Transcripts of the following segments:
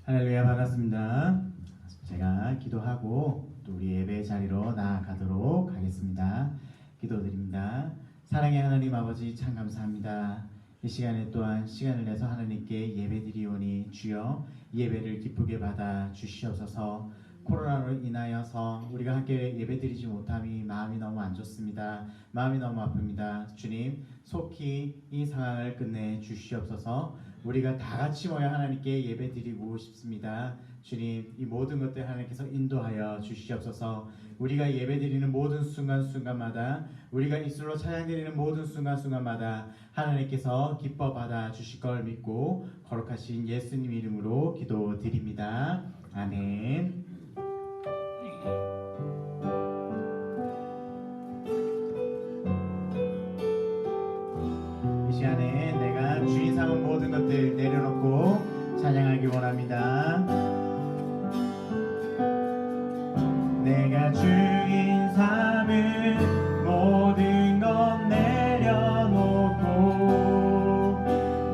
할렐루야, 반갑습니다. 제가 기도하고 또 우리 예배 자리로 나아가도록 하겠습니다. 기도드립니다. 사랑의 하나님 아버지, 참 감사합니다. 이 시간에 또한 시간을 내서 하나님께 예배드리오니 주여 예배를 기쁘게 받아 주시옵소서. 코로나로 인하여서 우리가 함께 예배드리지 못함이 마음이 너무 안 좋습니다. 마음이 너무 아픕니다. 주님, 속히 이 상황을 끝내 주시옵소서. 우리가 다 같이 모여 하나님께 예배드리고 싶습니다. 주님, 이 모든 것들 하나님께서 인도하여 주시옵소서. 우리가 예배드리는 모든 순간순간마다, 우리가 입술로 찬양드리는 모든 순간순간마다 하나님께서 기뻐 받아 주실 걸 믿고 거룩하신 예수님 이름으로 기도드립니다. 아멘. 이 시간에 내가 주인 삼은 모든 것들 내려놓고 찬양하기 원합니다. 내가 주인 삼은 모든 것 내려놓고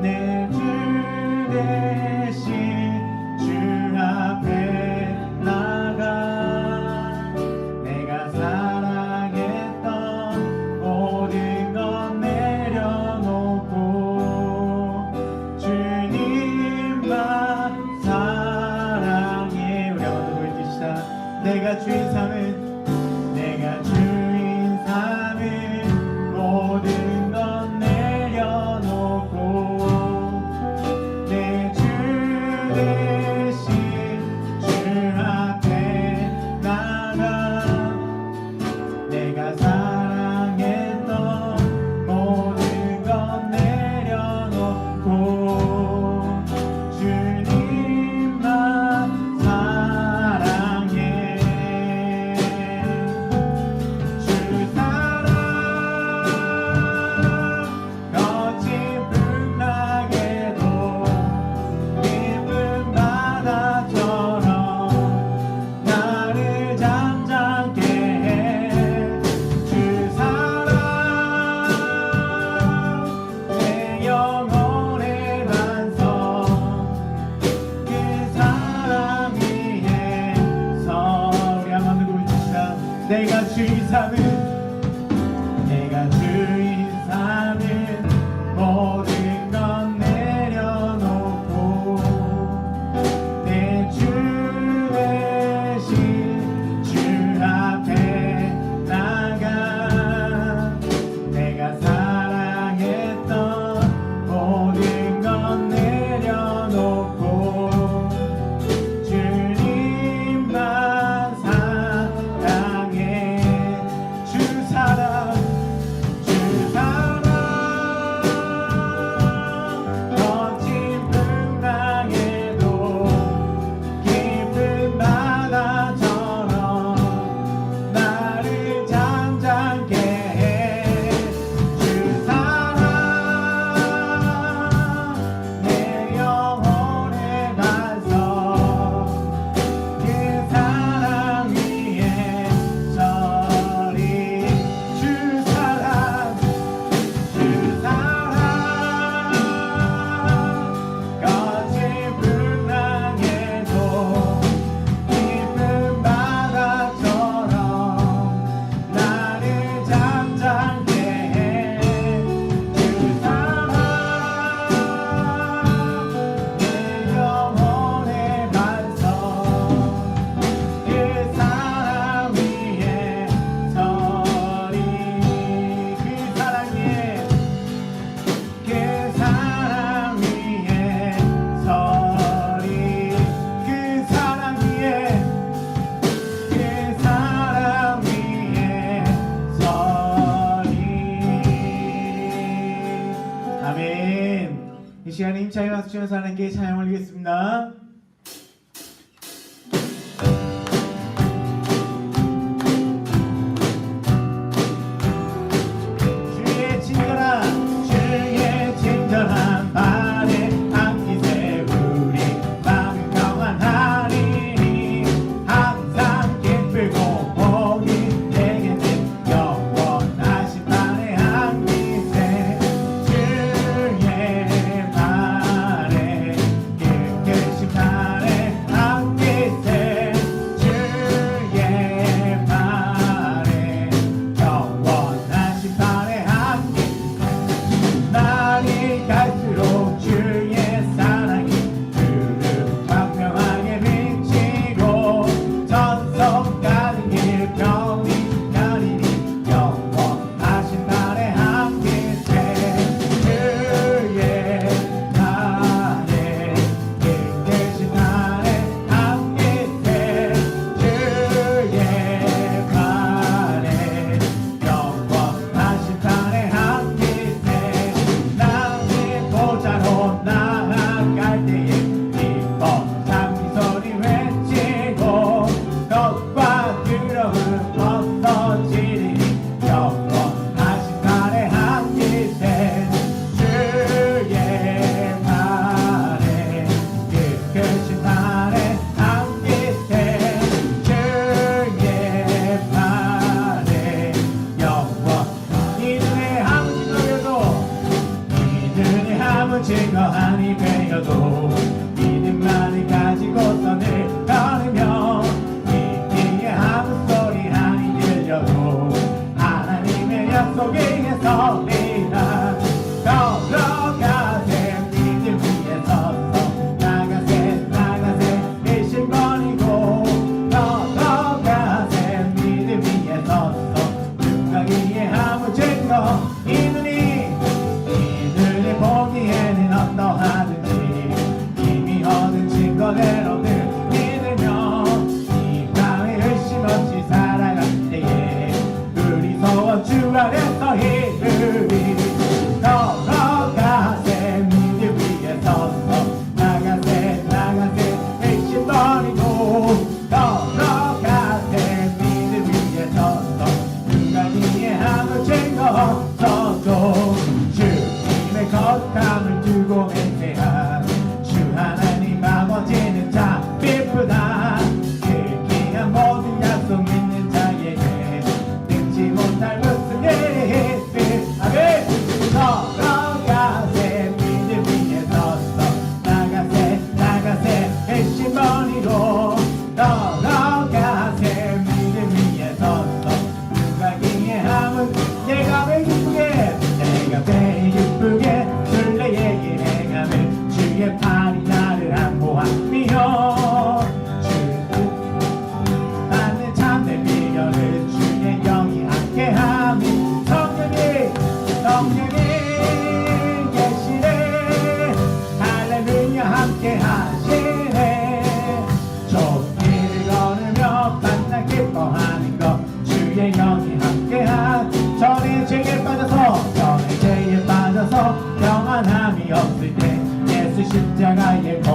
내 주 대신 주 앞에 나가 내가 사랑했던 모든 것 내려놓고 주님만 사랑해. 우리 한번 더 보여주시다. 내가 주인 삼은 모든 것 내려놓고 내 주 대신 주 앞에 나가 내가 사랑했던 모든 것 내려놓고 주님만 사랑해. 주 사랑 거친 풍랑에도 깊은 바다처럼 나를 잠잠케 해. 주 사랑 내 영혼의 반석 그 사랑 위에 서. 우리 한번 들고 있습니다. 내가 주인 삼은 모든 것 내려놓고 내 주 대신 주 앞에 나가 내가 사랑했던 모든 것 내려놓고 주님만 사랑해. 주 사랑 거친 풍랑에도 깊은 바다처럼 나를 잠잠케 해. 주 사랑 내 영혼의 반석 그 사랑 위에 서리. 주 사랑 거친 풍랑에도 깊은 바다처럼 나를 잠잠케 해. 주 사랑 내 영혼의 반석 그 사랑 위에 서리. 그 사랑 위에 그 사랑 위에 서리. 그 사랑 위에 그 사랑 위에 서리. 아멘. 이 시간에 힘차게 박수 치면서 하나님께 찬양 올리겠습니다. 주의 친절한 발에 함께 세우리 마음 평안하리니 항상 기쁘고 복이 되겠네. 영원하신 발에 함께 세 주의 발에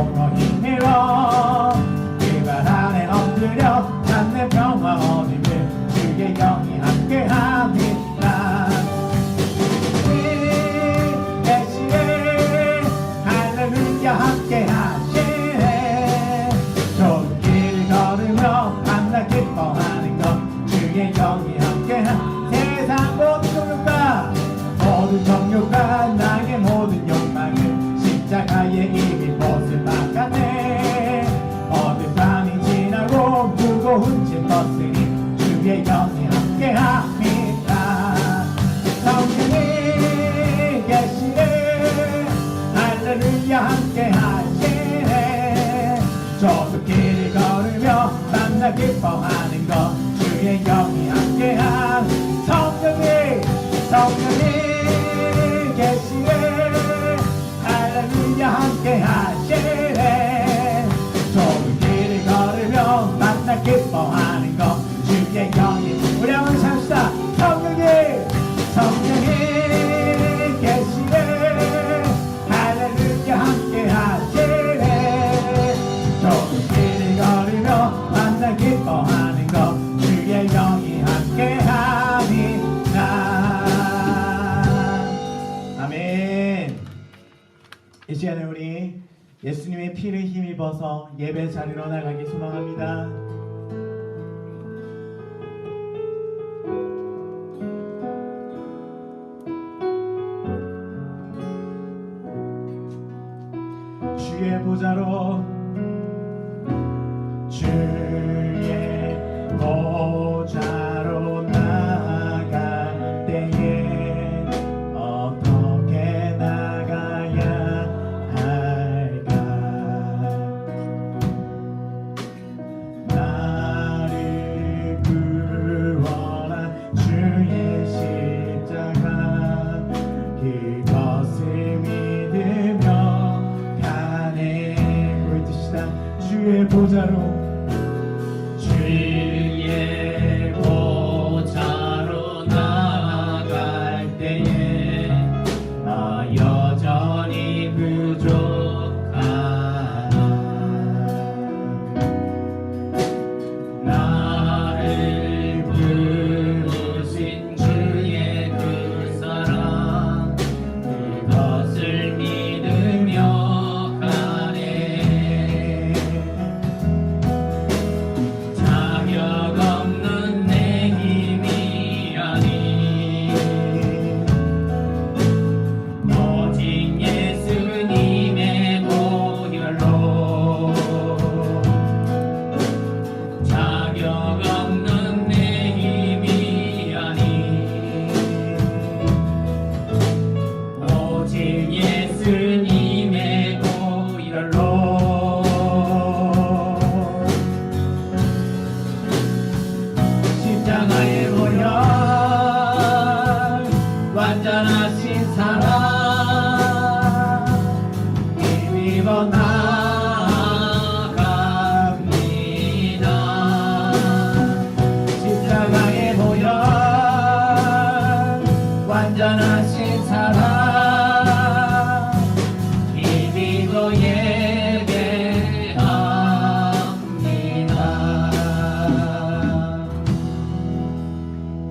영어 힘입어 그발 안에 엎드려 찾는 평화 얻음을 주의 영이 함께합니다. 대시에 할렐루야 함께하시네. 좁은 길을 걸으며 만나 기뻐하는 것 주의 영이 함께한 세상 모든 종교가 모든 종교가 나의 모든 욕망을 십자가에 이미 못을 박았네. 어느 밤이 지나고 무거운 짐 벗으니 주의 영이 함께합니다. 성령이 계시네. 할렐루야 함께하시네. 좁은 길을 걸으며 만나 기뻐하는 것 주의 영이 함께한 성령이 계시네. 할렐루야 함께하시네. 좁은 길을 걸으며 만나 기뻐하는 것 주의 영이 우리 한번 삽시다. 성령이 계시네. 할렐루야 함께하시네. 좁은 길을 걸으며 만나 기뻐하는 것 주의 영이 함께합니다. 아멘. 이 시간에 우리 예수님의 피를 힘입어서 예배 자리로 나가기 소망합니다. 주의 보좌로 나갈 때에 어떻게 나가야 할까? 나를 구원한 주의 십자가 그것을 믿으며 가네. 우리 뜻이다. 주의 보좌로 나갈 때에 나 여전히 부족하나. 나를 부르신 주의 그 사랑 그것을 믿으며 가네. 자격 없는 내 힘이 아니 오직 예수님의 보혈로. 자격 없는 내 힘이 아니 오직 예수님의 보혈로. 십자가의 보혈 완전하신 사랑 힘입어 나갑니다. 십자가의 보혈 완전하신 사랑 힘입어 예배합니다.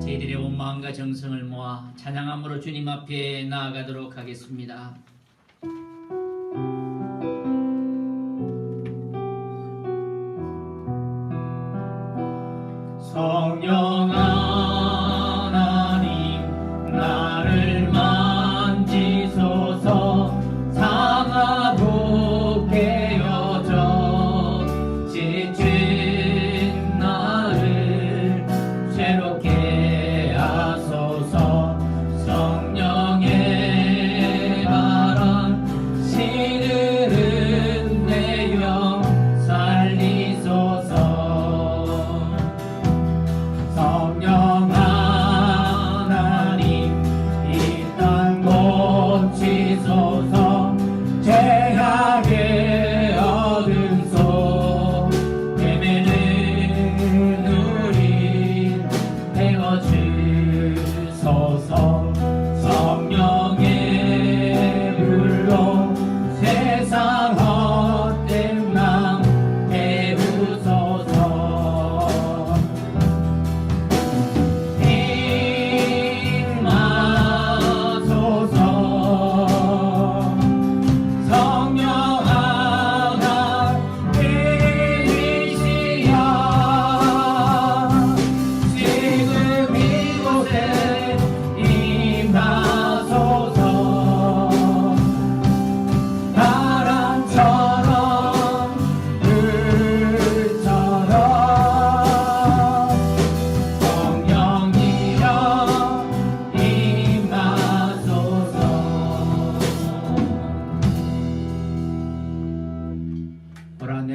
저희들의 온 마음과 정성을 모아 찬양함으로 주님 앞에 나아가도록 하겠습니다. 성령 하나님 나를 만지소서. 상하고 깨어져 지친 나를 새롭게 하소서. 성령의 바람 시들은 내 영 살리소서. 성령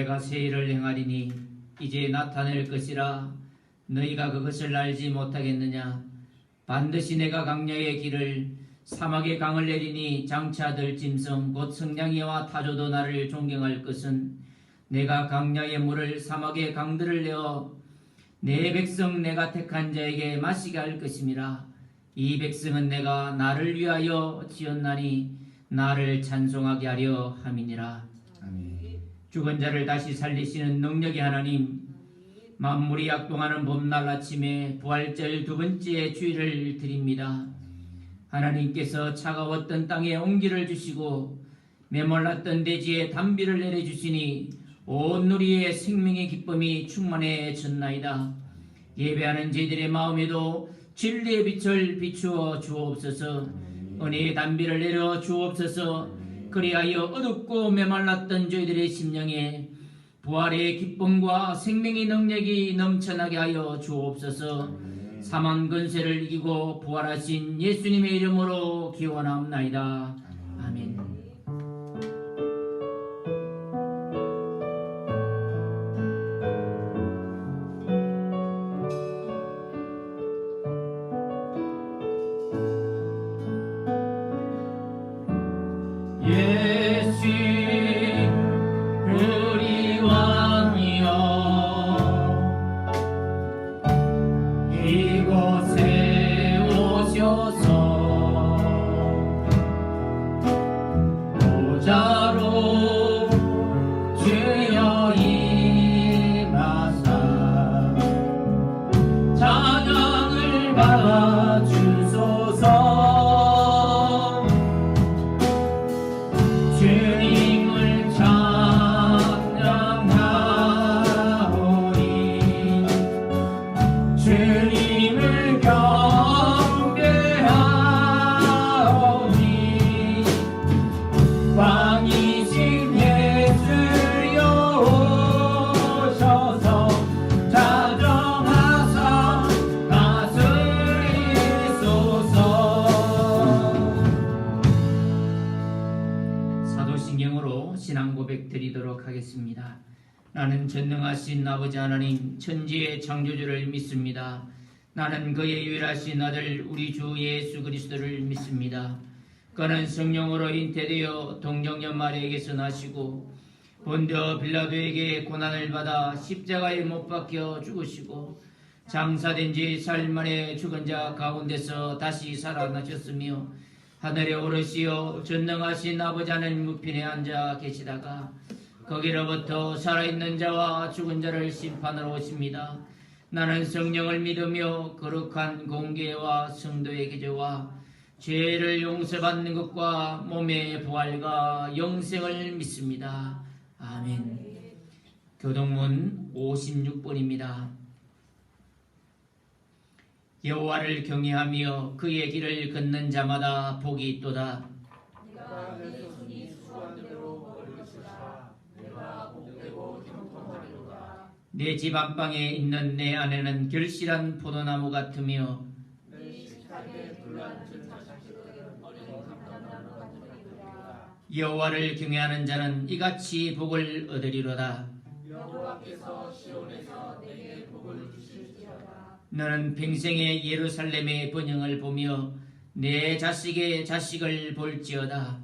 내가 새 일을 행하리니 이제 나타낼 것이라 너희가 그것을 알지 못하겠느냐. 반드시 내가 강야의 길을 사막의 강을 내리니 장차 들짐승 곧 성냥이와 타조도 나를 존경할 것은 내가 강야의 물을 사막의 강들을 내어 내 백성 내가 택한 자에게 마시게 할 것임이라. 이 백성은 내가 나를 위하여 지었나니 나를 찬송하게 하려 함이니라. 아멘. 죽은 자를 다시 살리시는 능력의 하나님, 만물이 약동하는 봄날 아침에 부활절 두 번째 주일을 드립니다. 하나님께서 차가웠던 땅에 온기를 주시고 메몰랐던 대지에 단비를 내려주시니 온 누리의 생명의 기쁨이 충만해졌나이다. 예배하는 저희들의 마음에도 진리의 빛을 비추어 주옵소서. 은혜의 단비를 내려 주옵소서. 그리하여 어둡고 메말랐던 저희들의 심령에 부활의 기쁨과 생명의 능력이 넘쳐나게 하여 주옵소서. 사망 근세를 이기고 부활하신 예수님의 이름으로 기원합나이다. 아멘. 예수 우리 왕이여 이곳에 오셔서 보좌로 주여 임하사 찬양을 받아주소서. 주님을 찬양하오니 주님을 경배하오니 왕이신 예수여 오셔서 자정하사 다스리소서. 사도신경으로 신앙 고백 드리도록 하겠습니다. 나는 전능하신 아버지 하나님 천지의 창조주를 믿습니다. 나는 그의 유일하신 아들 우리 주 예수 그리스도를 믿습니다. 그는 성령으로 잉태되어 동정녀 마리아에게서 나시고 본디오 빌라도에게 고난을 받아 십자가에 못 박혀 죽으시고 장사된 지 사흘 만에 죽은 자 가운데서 다시 살아나셨으며 하늘에 오르시어 전능하신 아버지 하나님 우편에 앉아 계시다가 거기로부터 살아있는 자와 죽은 자를 심판하러 오십니다. 나는 성령을 믿으며 거룩한 공교회와 성도의 기도와 죄를 용서받는 것과 몸의 부활과 영생을 믿습니다. 아멘. 교동문 56번입니다. 여호와를 경외하며 그의 길을 걷는 자마다 복이 있도다. 내가 내 손이 수고한 대로 벌리시라. 내가 복되고 형통하리로다. 내 집 안방에 있는 내 아내는 결실한 포도나무 같으며 내 식탁에 불란진 자식들은 어린 감람나무 같으리로다. 여호와를 경외하는 자는 이같이 복을 얻으리로다. 여호와께서 시온에서 내게 복을 주실지어다. 너는 평생에 예루살렘의 번영을 보며 내 자식의 자식을 볼지어다.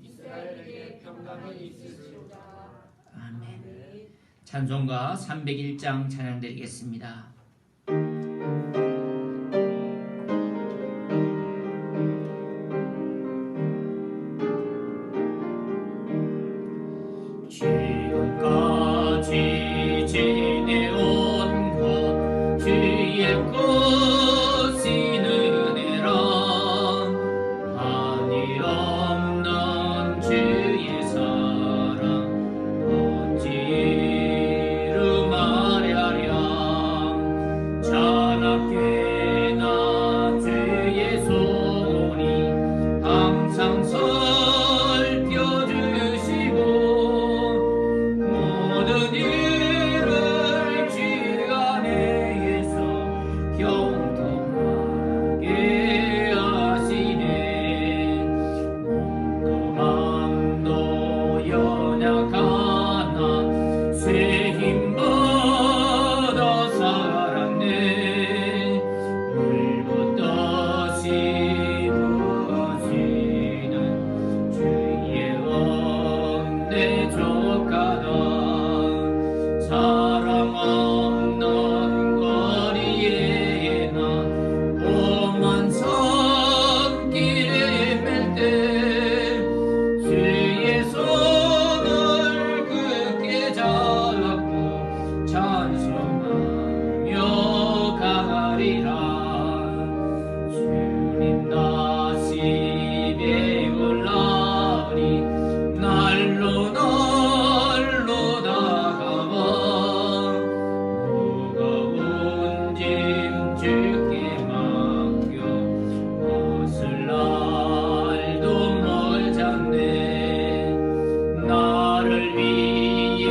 이스라엘에게 평강이 있을지어다. 아멘. 찬송가 301장 찬양드리겠습니다. 지금까지 지내온 것 주의 것이 은혜라. 한이 없는 주의 사랑 어찌 이루 말하랴. 주님보다 사랑네 물붓듯이 부어지는 주의 은혜 족하다 사랑 없는 거리에 나 험한 산길에 맬 때 주의 손을 굳게 잡고 찬송하며 가리라 주님 다시 배울 날이 날로 날로 다가와 무거운 짐 주께 맡겨 벗을 날도 멀잖네 나를 위해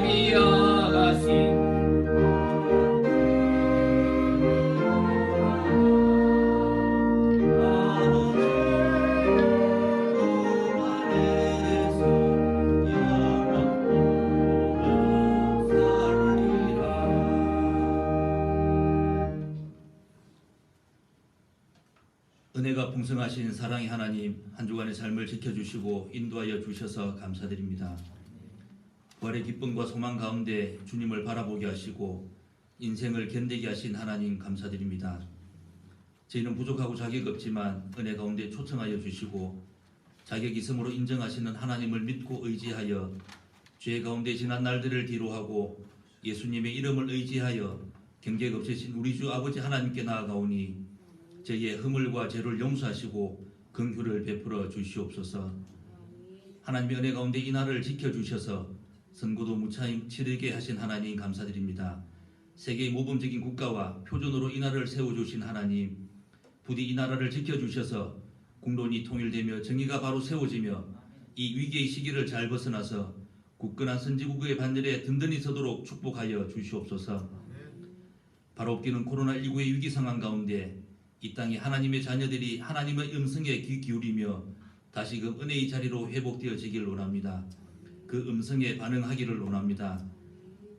예비하신 은혜가 풍성하신 사랑의 하나님, 한 주간의 삶을 지켜주시고 인도하여 주셔서 감사드립니다. 부활의 기쁨과 소망 가운데 주님을 바라보게 하시고 인생을 견디게 하신 하나님 감사드립니다. 저희는 부족하고 자격 없지만 은혜 가운데 초청하여 주시고 자격 있음으로 인정하시는 하나님을 믿고 의지하여 죄 가운데 지난 날들을 뒤로하고 예수님의 이름을 의지하여 경계 없으신 우리 주 아버지 하나님께 나아가오니 저희의 허물과 죄를 용서하시고 긍휼을 베풀어 주시옵소서. 하나님의 은혜 가운데 이 날을 지켜주셔서 선고도 무차히 치르게 하신 하나님 감사드립니다. 세계의 모범적인 국가와 표준으로 이 나라를 세워주신 하나님, 부디 이 나라를 지켜주셔서 국론이 통일되며 정의가 바로 세워지며 이 위기의 시기를 잘 벗어나서 굳건한 선지국의 반열에 든든히 서도록 축복하여 주시옵소서. 바로 없기는 코로나19의 위기 상황 가운데 이 땅에 하나님의 자녀들이 하나님의 음성에 귀 기울이며 다시금 은혜의 자리로 회복되어지길 원합니다. 그 음성에 반응하기를 원합니다.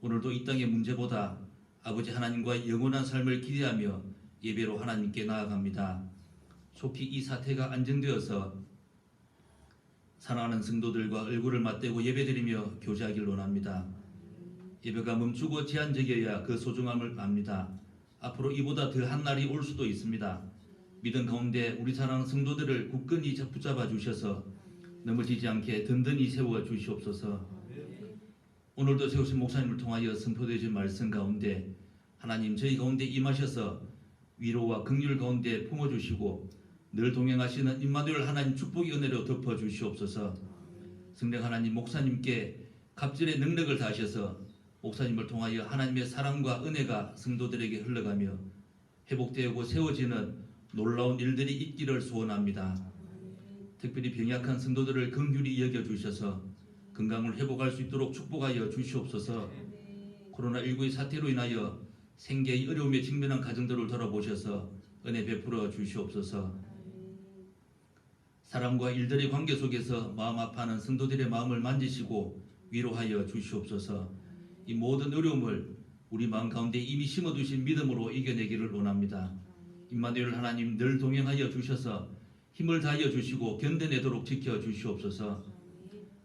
오늘도 이 땅의 문제보다 아버지 하나님과의 영원한 삶을 기대하며 예배로 하나님께 나아갑니다. 속히 이 사태가 안정되어서 사랑하는 성도들과 얼굴을 맞대고 예배드리며 교제하길 원합니다. 예배가 멈추고 제한적이어야 그 소중함을 압니다. 앞으로 이보다 더한 날이 올 수도 있습니다. 믿음 가운데 우리 사랑하는 성도들을 굳건히 붙잡아 주셔서 넘어지지 않게 든든히 세워 주시옵소서. 오늘도 세우신 목사님을 통하여 선포되어진 말씀 가운데 하나님 저희 가운데 임하셔서 위로와 긍휼 가운데 품어주시고 늘 동행하시는 임마누엘 하나님 축복의 은혜로 덮어 주시옵소서. 성령 하나님 목사님께 갑절의 능력을 다하셔서 목사님을 통하여 하나님의 사랑과 은혜가 성도들에게 흘러가며 회복되고 세워지는 놀라운 일들이 있기를 소원합니다. 특별히 병약한 성도들을 긍휼히 여겨주셔서 건강을 회복할 수 있도록 축복하여 주시옵소서. 코로나19의 사태로 인하여 생계의 어려움에 직면한 가정들을 돌아보셔서 은혜 베풀어 주시옵소서. 사람과 일들의 관계 속에서 마음 아파하는 성도들의 마음을 만지시고 위로하여 주시옵소서. 이 모든 어려움을 우리 마음 가운데 이미 심어두신 믿음으로 이겨내기를 원합니다. 임마누엘 하나님 늘 동행하여 주셔서 힘을 다하여 주시고 견뎌내도록 지켜주시옵소서.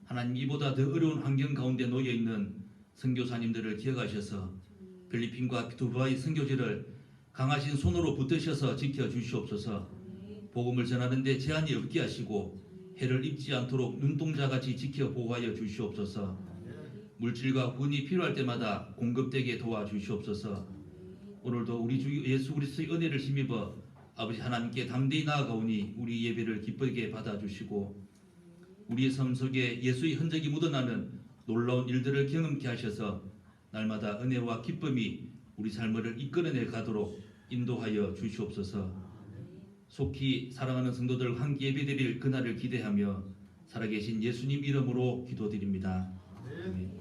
하나님 이보다 더 어려운 환경 가운데 놓여있는 선교사님들을 기억하셔서 필리핀과 두바이 선교지를 강하신 손으로 붙드셔서 지켜주시옵소서. 복음을 전하는 데 제한이 없게 하시고 해를 입지 않도록 눈동자같이 지켜 보호하여 주시옵소서. 물질과 군이 필요할 때마다 공급되게 도와주시옵소서. 오늘도 우리 주 예수 그리스도의 은혜를 힘입어 아버지 하나님께 담대히 나아가오니 우리 예배를 기쁘게 받아주시고 우리의 삶 속에 예수의 흔적이 묻어나는 놀라운 일들을 경험케 하셔서 날마다 은혜와 기쁨이 우리 삶을 이끌어내 가도록 인도하여 주시옵소서. 속히 사랑하는 성도들 함께 예배드릴 그날을 기대하며 살아계신 예수님 이름으로 기도드립니다. 아멘.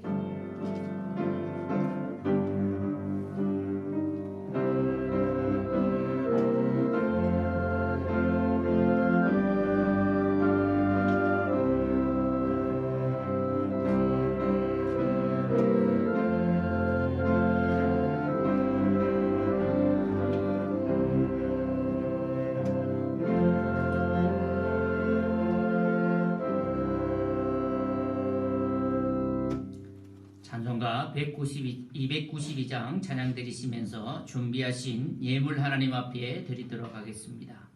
찬송가 292장 찬양 드리시면서 준비하신 예물 하나님 앞에 드리도록 하겠습니다.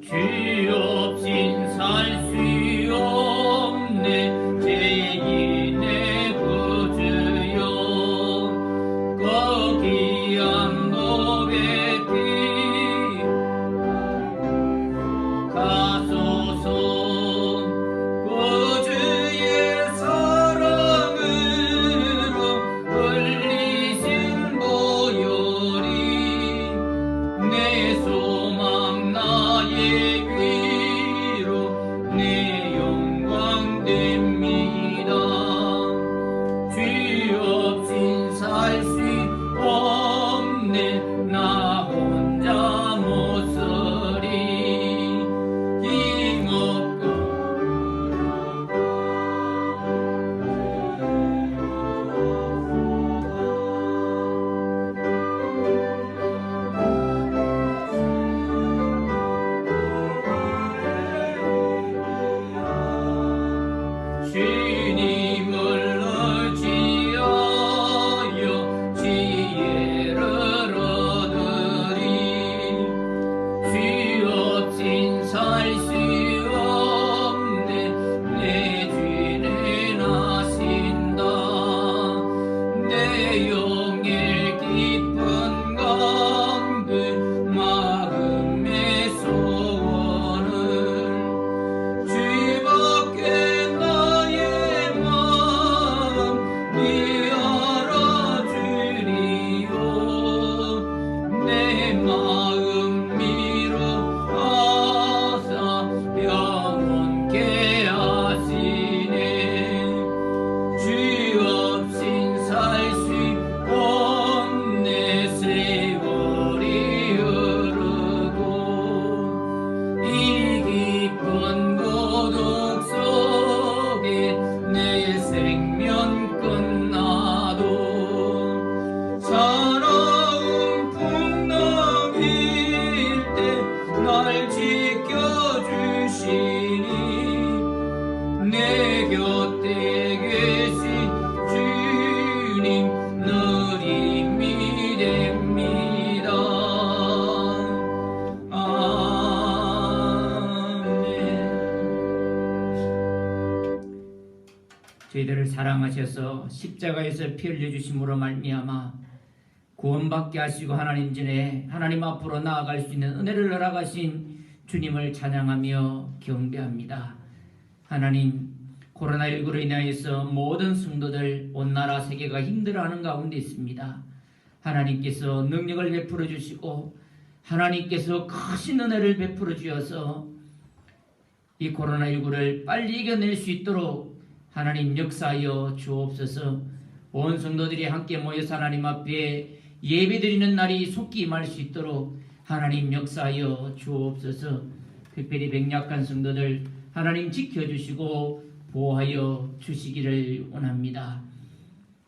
주 없인 살 수 없네 죄인의 구주여 거기한 법의 피 가소서 구주의 사랑으로 흘리신 보혈이 내 소망 나의 위로 내 영광 됩니다. 주 없인 살 수 없네 나 혼자 못 서리 힘없고 주님을 의지하여 지혜를 얻으리 주 없인 살 수 없네 내 죄를 나신다 내 영의 깊은 강그 마음의 소원을 주밖에 나의 마음 네 알아주리요 내 마음 위로하사 영원케 하시네 주 없인 살 수 없네 세월이 흐르고 이 깊은 고독 속에 내 생명 끝나도 사나운 풍랑일 때 날 지켜주시니 내 곁에 계신 주님 늘 힘이 됩니다. 아멘. 저희들을 사랑하셔서 십자가에서 피 흘려주심으로 말미암아 구원받게 하시고 하나님 전에 하나님 앞으로 나아갈 수 있는 은혜를 허락하신 주님을 찬양하며 경배합니다. 하나님, 코로나19로 인하여서 모든 성도들 온 나라 세계가 힘들어하는 가운데 있습니다. 하나님께서 능력을 베풀어 주시고 하나님께서 크신 은혜를 베풀어 주셔서 이 코로나19를 빨리 이겨낼 수 있도록 하나님 역사하여 주옵소서. 온 성도들이 함께 모여서 하나님 앞에 예배드리는 날이 속히 임할 수 있도록 하나님 역사하여 주옵소서. 특별히 백약한 성도들 하나님 지켜주시고 보호하여 주시기를 원합니다.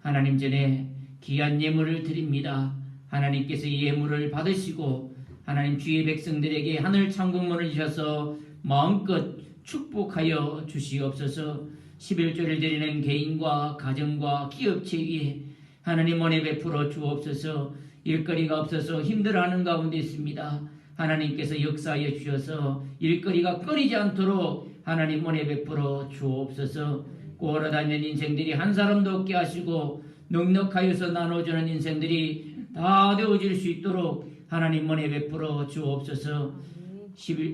하나님 전에 귀한 예물을 드립니다. 하나님께서 이 예물을 받으시고 하나님 주의 백성들에게 하늘 창공문을 주셔서 마음껏 축복하여 주시옵소서. 11조를 드리는 개인과 가정과 기업체에 하나님 은혜 베풀어 주옵소서. 일거리가 없어서 힘들어하는 가운데 있습니다. 하나님께서 역사하여 주셔서 일거리가 끊이지 않도록 하나님 은혜 베풀어 주옵소서. 꼬라다니는 인생들이 한 사람도 없게 하시고 넉넉하여서 나눠주는 인생들이 다 되어질 수 있도록 하나님 은혜 베풀어 주옵소서.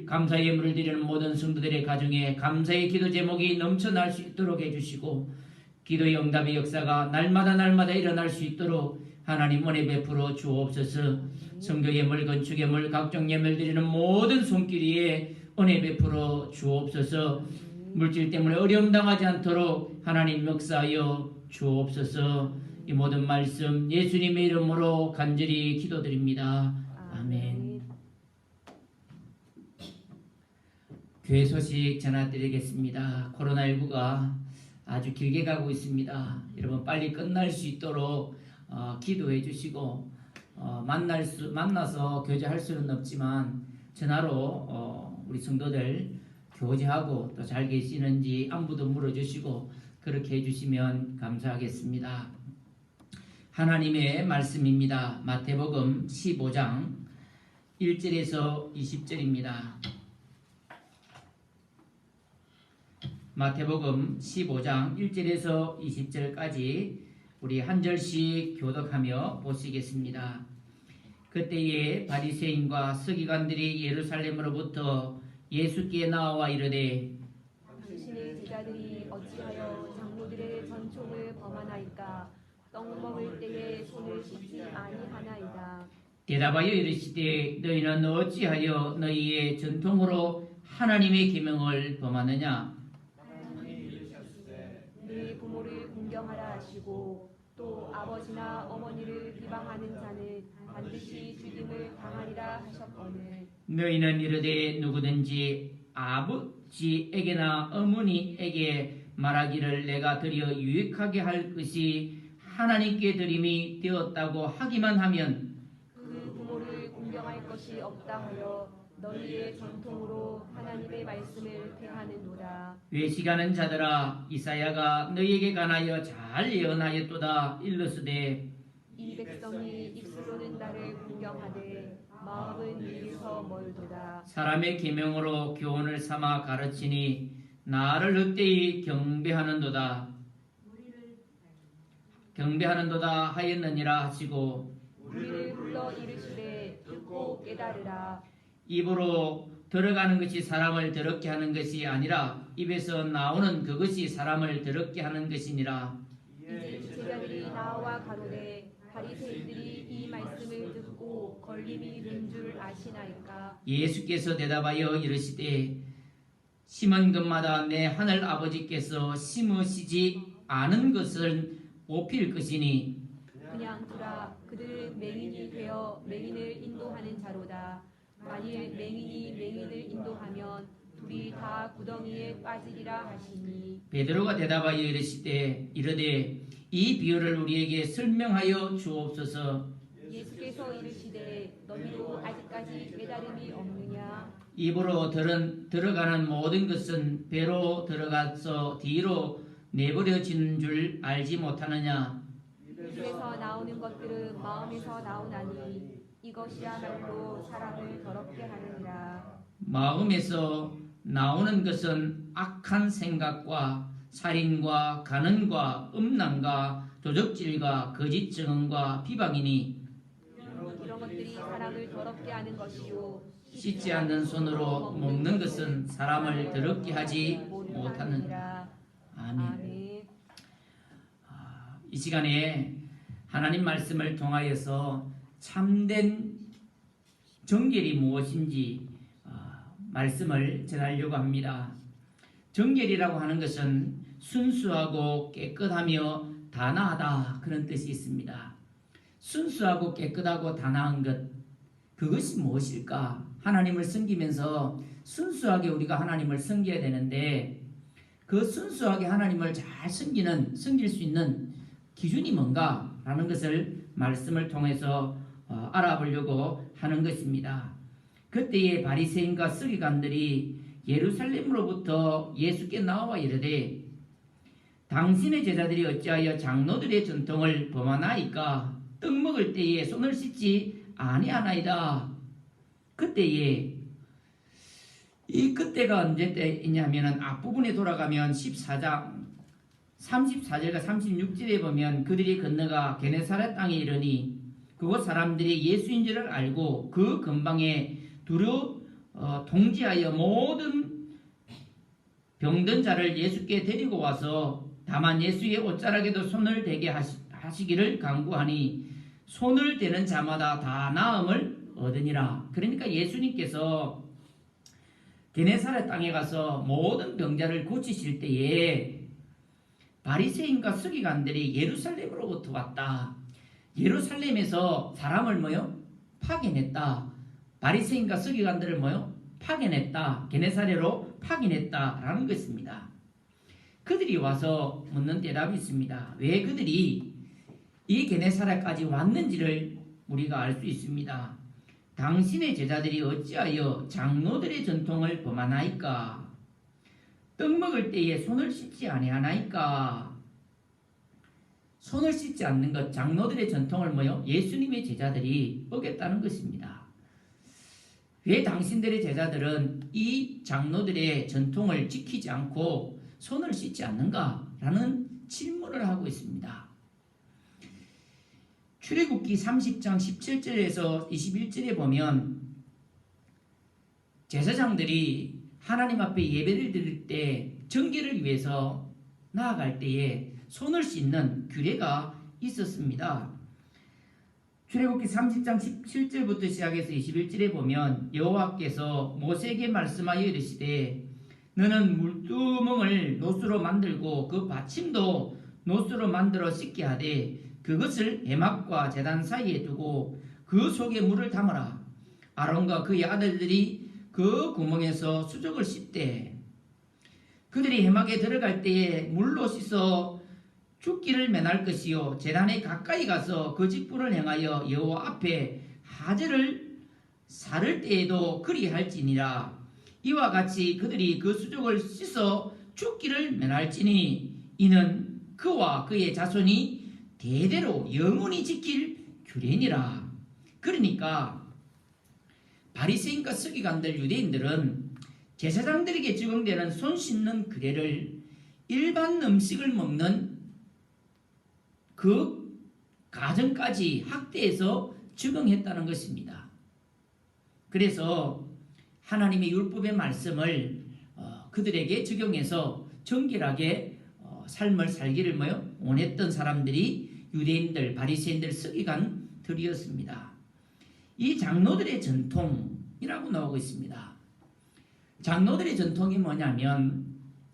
감사 예물을 드리는 모든 성도들의 가정에 감사의 기도 제목이 넘쳐날 수 있도록 해주시고 기도의 응답의 역사가 날마다 일어날 수 있도록 하나님 은혜 베풀어 주옵소서. 성교 예물, 건축 예물, 각종 예물 드리는 모든 손길이에 은혜 베풀어 주옵소서. 물질 때문에 어려움 당하지 않도록 하나님 역사하여 주옵소서. 이 모든 말씀 예수님의 이름으로 간절히 기도드립니다. 아멘. 교회 소식 전해드리겠습니다. 코로나19가 아주 길게 가고 있습니다. 여러분 빨리 끝날 수 있도록 기도해 주시고 만나서 교제할 수는 없지만 전화로 우리 성도들 교제하고 또 잘 계시는지 안부도 물어주시고 그렇게 해주시면 감사하겠습니다. 하나님의 말씀입니다. 마태복음 15장 1절에서 20절입니다. 마태복음 15장 1절에서 20절까지 우리 한 절씩 교독하며 보시겠습니다. 그때에 바리새인과 서기관들이 예루살렘으로부터 예수께 나와 이르되 당신의 제자들이 어찌하여 장로들의 전총을 범하나이까? 떡 먹을 때에 손을 씻지 아니하나이다. 대답하여 이르시되 너희는 어찌하여 너희의 전통으로 하나님의 계명을 범하느냐? 네 부모를 공경하라 하시고 또 아버지나 어머니를 비방하는 자는 반드시 죽임을 당하리라 하셨거늘 너희는 이르되 누구든지 아버지에게나 어머니에게 말하기를 내가 드려 유익하게 할 것이 하나님께 드림이 되었다고 하기만 하면 그 부모를 공경할 것이 없다 하여 너희의 전통으로 하나님의 말씀을 폐하는도다. 외식하는 자들아 이사야가 너희에게 관하여 잘 예언하였도다. 일러스되 이 백성이 입술로는 나를 공경하되 마음은 위에서 멀도다. 사람의 계명으로 교훈을 삼아 가르치니 나를 헛되이 경배하는도다 하였느니라 하시고 우리를 불러 이르시되 듣고 깨달으라. 입으로 들어가는 것이 사람을 더럽게 하는 것이 아니라 입에서 나오는 그것이 사람을 더럽게 하는 것이니라. 이제 제자들이 나와 가로되 바리새인들이 이 말씀을 듣고 걸림이 있는 줄 아시나이까? 예수께서 대답하여 이르시되 심은 것마다 내 하늘 아버지께서 심으시지 않은 것을 뽑힐 것이니 그냥 두라. 그들은 맹인이 되어 맹인을 인도하는 자로다. 만일 맹인이 맹인을 인도하면 둘이 다 구덩이에 빠지리라 하시니 베드로가 대답하여 이르되 이 비유를 우리에게 설명하여 주옵소서. 예수께서 이르시되 너희도 아직까지 깨달음이 없느냐? 입으로 들어가는 모든 것은 배로 들어가서 뒤로 내버려지는 줄 알지 못하느냐? 입에서 나오는 것들은 마음에서 나오나니 이것이야말로 사람을 더럽게 하느니라. 마음에서 나오는 것은 악한 생각과 살인과 간음과 음란과 도적질과 거짓 증언과 비방이니 이런 것들이 사람을 더럽게 하는 것이요 씻지 않는 손으로 먹는 것은 사람을 더럽게 하지 못하는. 아멘. 아멘. 이 시간에 하나님 말씀을 통하여서 참된 정결이 무엇인지 말씀을 전하려고 합니다. 정결이라고 하는 것은 순수하고 깨끗하며 단아하다 그런 뜻이 있습니다. 순수하고 깨끗하고 단아한 것, 그것이 무엇일까? 하나님을 섬기면서 순수하게 우리가 하나님을 섬겨야 되는데 그 순수하게 하나님을 잘 섬길 수 있는 기준이 뭔가? 라는 것을 말씀을 통해서 알아보려고 하는 것입니다. 그때의 바리새인과 서기관들이 예루살렘으로부터 예수께 나와 이르되 당신의 제자들이 어찌하여 장로들의 전통을 범하나이까? 떡 먹을 때에 손을 씻지 아니하나이다. 그때에 이 그때가 언제 때이냐면은 앞부분에 돌아가면 14장 34절과 36절에 보면 그들이 건너가 게네사렛 땅에 이르니 그곳 사람들이 예수인 줄을 알고 그 근방에 두루 통지하여 모든 병든 자를 예수께 데리고 와서 다만 예수의 옷자락에도 손을 대게 하시기를 간구하니 손을 대는 자마다 다 나음을 얻으니라. 그러니까 예수님께서 게네사렛 땅에 가서 모든 병자를 고치실 때에 바리새인과 서기관들이 예루살렘으로부터 왔다. 예루살렘에서 사람을 파견했다. 바리새인과 서기관들을 파견했다. 게네사렛으로 파견했다라는 것입니다. 그들이 와서 묻는 대답이 있습니다. 왜 그들이 이 게네사렛까지 왔는지를 우리가 알 수 있습니다. 당신의 제자들이 어찌하여 장로들의 전통을 범하나이까? 떡 먹을 때에 손을 씻지 아니하나이까? 손을 씻지 않는 것, 장로들의 전통을 뭐요? 예수님의 제자들이 어겼다는 것입니다. 왜 당신들의 제자들은 이 장로들의 전통을 지키지 않고 손을 씻지 않는가? 라는 질문을 하고 있습니다. 출애굽기 30장 17절에서 21절에 보면 제사장들이 하나님 앞에 예배를 드릴 때 정결을 위해서 나아갈 때에 손을 씻는 규례가 있었습니다. 출애굽기 30장 17절부터 시작해서 21절에 보면 여호와께서 모세에게 말씀하여 이르시되 너는 물두멍을 노수로 만들고 그 받침도 노수로 만들어 씻게 하되 그것을 해막과 제단 사이에 두고 그 속에 물을 담으라. 아론과 그의 아들들이 그 구멍에서 수족을 씻되 그들이 해막에 들어갈 때에 물로 씻어 죽기를 면할 것이요 제단에 가까이 가서 그 직분을 행하여 여호와 앞에 하제를 사를 때에도 그리할지니라. 이와 같이 그들이 그 수족을 씻어 죽기를 면할지니 이는 그와 그의 자손이 대대로 영원히 지킬 규례니라. 그러니까 바리새인과 서기관들 유대인들은 제사장들에게 적용되는 손 씻는 규례를 일반 음식을 먹는 그 가정까지 학대해서 적용했다는 것입니다. 그래서 하나님의 율법의 말씀을 그들에게 적용해서 정결하게 삶을 살기를 원했던 사람들이 유대인들, 바리새인들, 서기관들이었습니다. 이 장로들의 전통이라고 나오고 있습니다. 장로들의 전통이 뭐냐면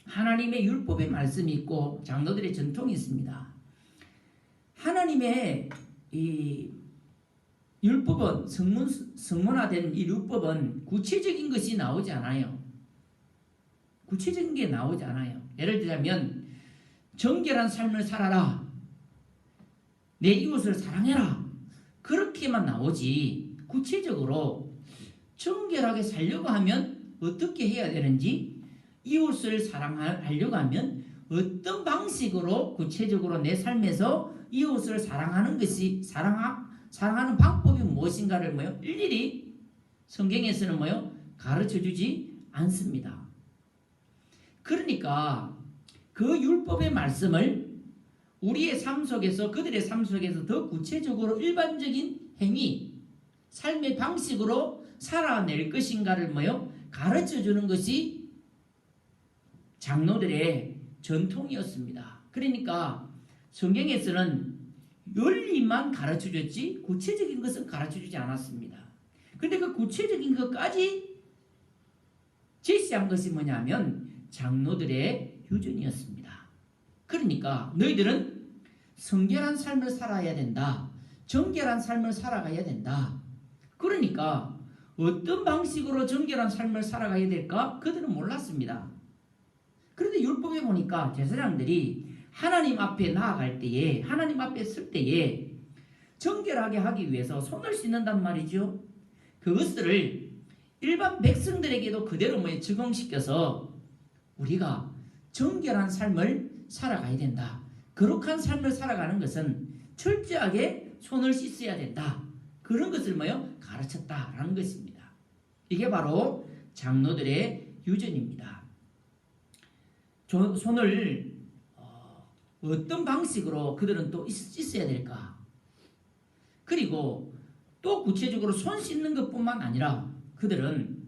하나님의 율법의 말씀이 있고 장로들의 전통이 있습니다. 하나님의 이 율법은 성문화된 이 율법은 구체적인 것이 나오지 않아요. 구체적인 게 나오지 않아요. 예를 들자면 정결한 삶을 살아라. 내 이웃을 사랑해라. 그렇게만 나오지 구체적으로 정결하게 살려고 하면 어떻게 해야 되는지 이웃을 사랑하려고 하면 어떤 방식으로 구체적으로 내 삶에서 이웃을 사랑하는 것이 사랑하는 방법이 무엇인가를 일일이 성경에서는 가르쳐주지 않습니다. 그러니까 그 율법의 말씀을 우리의 삶 속에서 그들의 삶 속에서 더 구체적으로 일반적인 행위, 삶의 방식으로 살아낼 것인가를 가르쳐주는 것이 장로들의 전통이었습니다. 그러니까 성경에서는 윤리만 가르쳐줬지 구체적인 것은 가르쳐주지 않았습니다. 그런데 그 구체적인 것까지 제시한 것이 뭐냐면 장로들의 유전이었습니다. 그러니까 너희들은 성결한 삶을 살아야 된다. 정결한 삶을 살아가야 된다. 그러니까 어떤 방식으로 정결한 삶을 살아가야 될까? 그들은 몰랐습니다. 그런데 율법에 보니까 제사장들이 하나님 앞에 나아갈 때에 하나님 앞에 설 때에 정결하게 하기 위해서 손을 씻는단 말이죠. 그것들을 일반 백성들에게도 그대로 적용시켜서 우리가 정결한 삶을 살아가야 된다. 거룩한 삶을 살아가는 것은 철저하게 손을 씻어야 된다. 그런 것을 가르쳤다라는 것입니다. 이게 바로 장로들의 유전입니다. 손을 어떤 방식으로 그들은 또 씻어야 될까? 그리고 또 구체적으로 손 씻는 것뿐만 아니라 그들은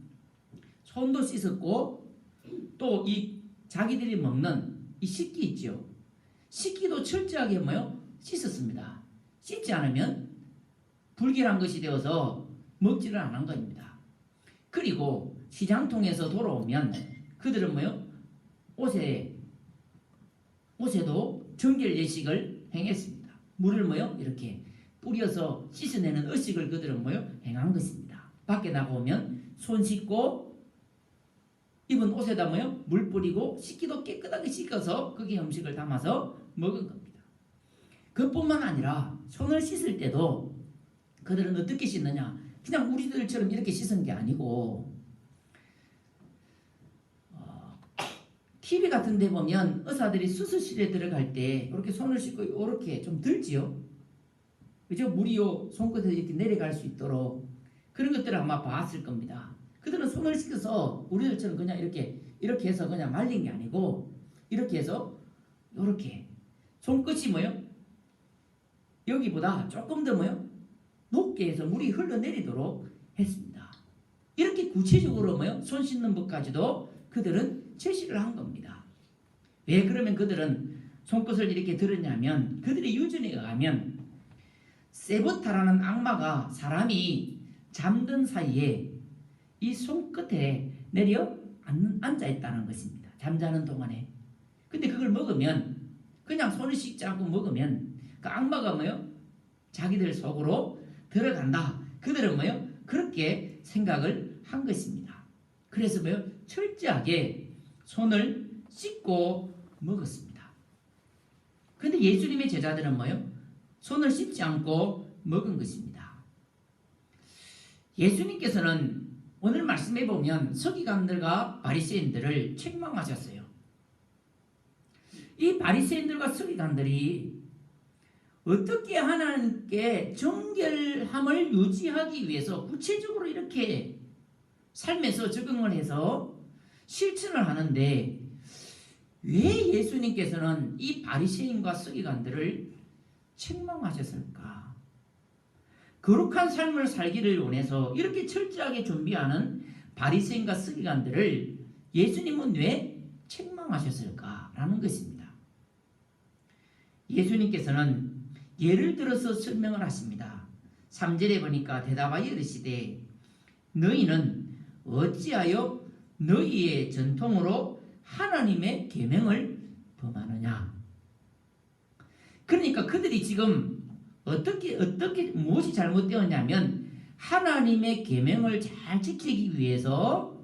손도 씻었고 또 이 자기들이 먹는 이 식기 있죠. 식기도 철저하게 씻었습니다. 씻지 않으면 불결한 것이 되어서 먹지를 않은 겁니다. 그리고 시장통에서 돌아오면 그들은 옷에도 정결 예식을 행했습니다. 물을 이렇게 뿌려서 씻어내는 의식을 그들은 행한 것입니다. 밖에 나가오면 손 씻고 입은 옷에다 물 뿌리고 씻기도 깨끗하게 씻어서 거기에 음식을 담아서 먹은 겁니다. 그뿐만 아니라 손을 씻을 때도 그들은 어떻게 씻느냐? 그냥 우리들처럼 이렇게 씻은 게 아니고 TV 같은 데 보면 의사들이 수술실에 들어갈 때 이렇게 손을 씻고 이렇게 좀 들지요. 그죠? 물이 요 손끝에 이렇게 내려갈 수 있도록 그런 것들을 아마 봤을 겁니다. 그들은 손을 씻어서 우리들처럼 그냥 이렇게 해서 그냥 말린 게 아니고 이렇게 해서 이렇게 손끝이 뭐요? 여기보다 조금 더 뭐요? 높게 해서 물이 흘러내리도록 했습니다. 이렇게 구체적으로 뭐요? 손 씻는 법까지도 그들은 제시를 한 겁니다. 왜 그러면 그들은 손끝을 이렇게 들었냐면 그들의 유전에 의하면 세부타라는 악마가 사람이 잠든 사이에 이 손끝에 내려 앉아 있다는 것입니다. 잠자는 동안에. 근데 그걸 먹으면 그냥 손을 씻지 않고 먹으면 그 악마가 뭐요? 자기들 속으로 들어간다. 그들은 뭐요? 그렇게 생각을 한 것입니다. 그래서 뭐요? 철저하게 손을 씻고 먹었습니다. 근데 예수님의 제자들은 뭐요? 손을 씻지 않고 먹은 것입니다. 예수님께서는 오늘 말씀해 보면 서기관들과 바리새인들을 책망하셨어요. 이 바리새인들과 서기관들이 어떻게 하나님께 정결함을 유지하기 위해서 구체적으로 이렇게 삶에서 적응을 해서 실천을 하는데 왜 예수님께서는 이 바리새인과 서기관들을 책망하셨을까? 거룩한 삶을 살기를 원해서 이렇게 철저하게 준비하는 바리새인과 서기관들을 예수님은 왜 책망하셨을까라는 것입니다. 예수님께서는 예를 들어서 설명을 하십니다. 3절에 보니까 대답하여 이르시되 너희는 어찌하여 너희의 전통으로 하나님의 계명을 범하느냐. 그러니까 그들이 지금 어떻게 무엇이 잘못되었냐면 하나님의 계명을 잘 지키기 위해서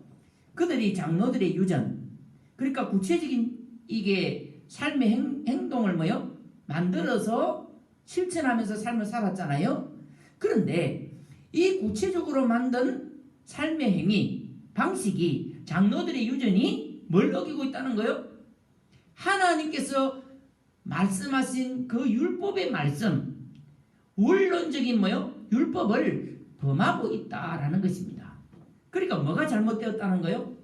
그들이 장로들의 유전, 그러니까 구체적인 이게 삶의 행동을 뭐요? 만들어서 실천하면서 삶을 살았잖아요. 그런데 이 구체적으로 만든 삶의 행위, 방식이 장로들의 유전이 뭘 어기고 있다는 거예요? 하나님께서 말씀하신 그 율법의 말씀, 원론적인 뭐요? 율법을 범하고 있다라는 것입니다. 그러니까 뭐가 잘못되었다는 거예요?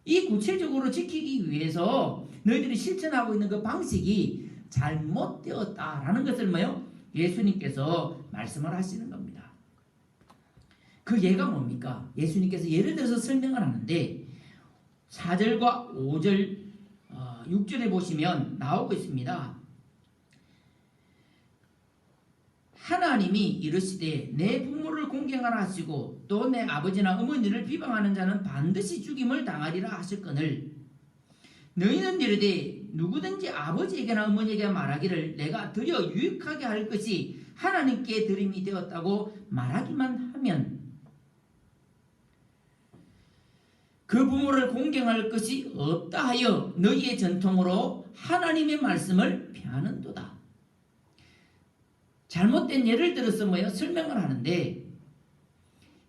이 구체적으로 지키기 위해서 너희들이 실천하고 있는 그 방식이 잘못되었다라는 것을 뭐요? 예수님께서 말씀을 하시는 겁니다. 그 예가 뭡니까? 예수님께서 예를 들어서 설명을 하는데 4절과 5절, 6절에 보시면 나오고 있습니다. 하나님이 이르시되 내 부모를 공경하라 하시고 또 내 아버지나 어머니를 비방하는 자는 반드시 죽임을 당하리라 하셨거늘 너희는 이르되 누구든지 아버지에게나 어머니에게 말하기를 내가 드려 유익하게 할 것이 하나님께 드림이 되었다고 말하기만 하면 그 부모를 공경할 것이 없다 하여 너희의 전통으로 하나님의 말씀을 폐하는도다. 잘못된 예를 들어서 뭐예요? 설명을 하는데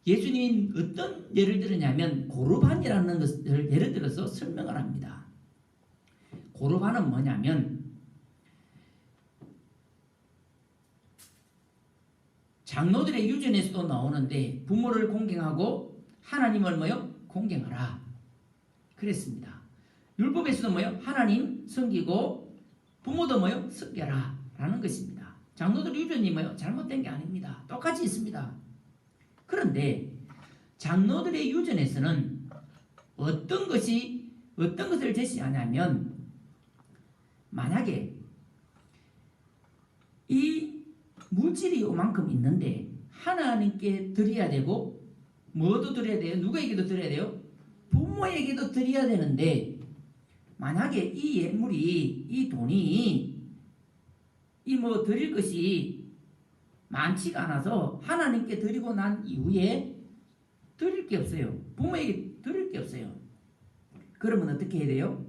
예수님이 어떤 예를 들었냐면 고르반이라는 것을 예를 들어서 설명을 합니다. 고르반은 뭐냐면 장로들의 유전에서도 나오는데 부모를 공경하고 하나님을 뭐요? 공경하라 그랬습니다. 율법에서도 뭐요? 하나님 섬기고 부모도 뭐요? 섬겨라 라는 것입니다. 장로들 유전이 뭐요? 잘못된 게 아닙니다. 똑같이 있습니다. 그런데 장로들의 유전에서는 어떤 것을 제시하냐면 만약에 이 물질이 요만큼 있는데 하나님께 드려야 되고 뭐도 드려야 돼요? 누구에게도 드려야 돼요? 부모에게도 드려야 되는데 만약에 이 예물이 이 돈이 이 뭐 드릴 것이 많지가 않아서 하나님께 드리고 난 이후에 드릴 게 없어요. 부모에게 드릴 게 없어요. 그러면 어떻게 해야 돼요?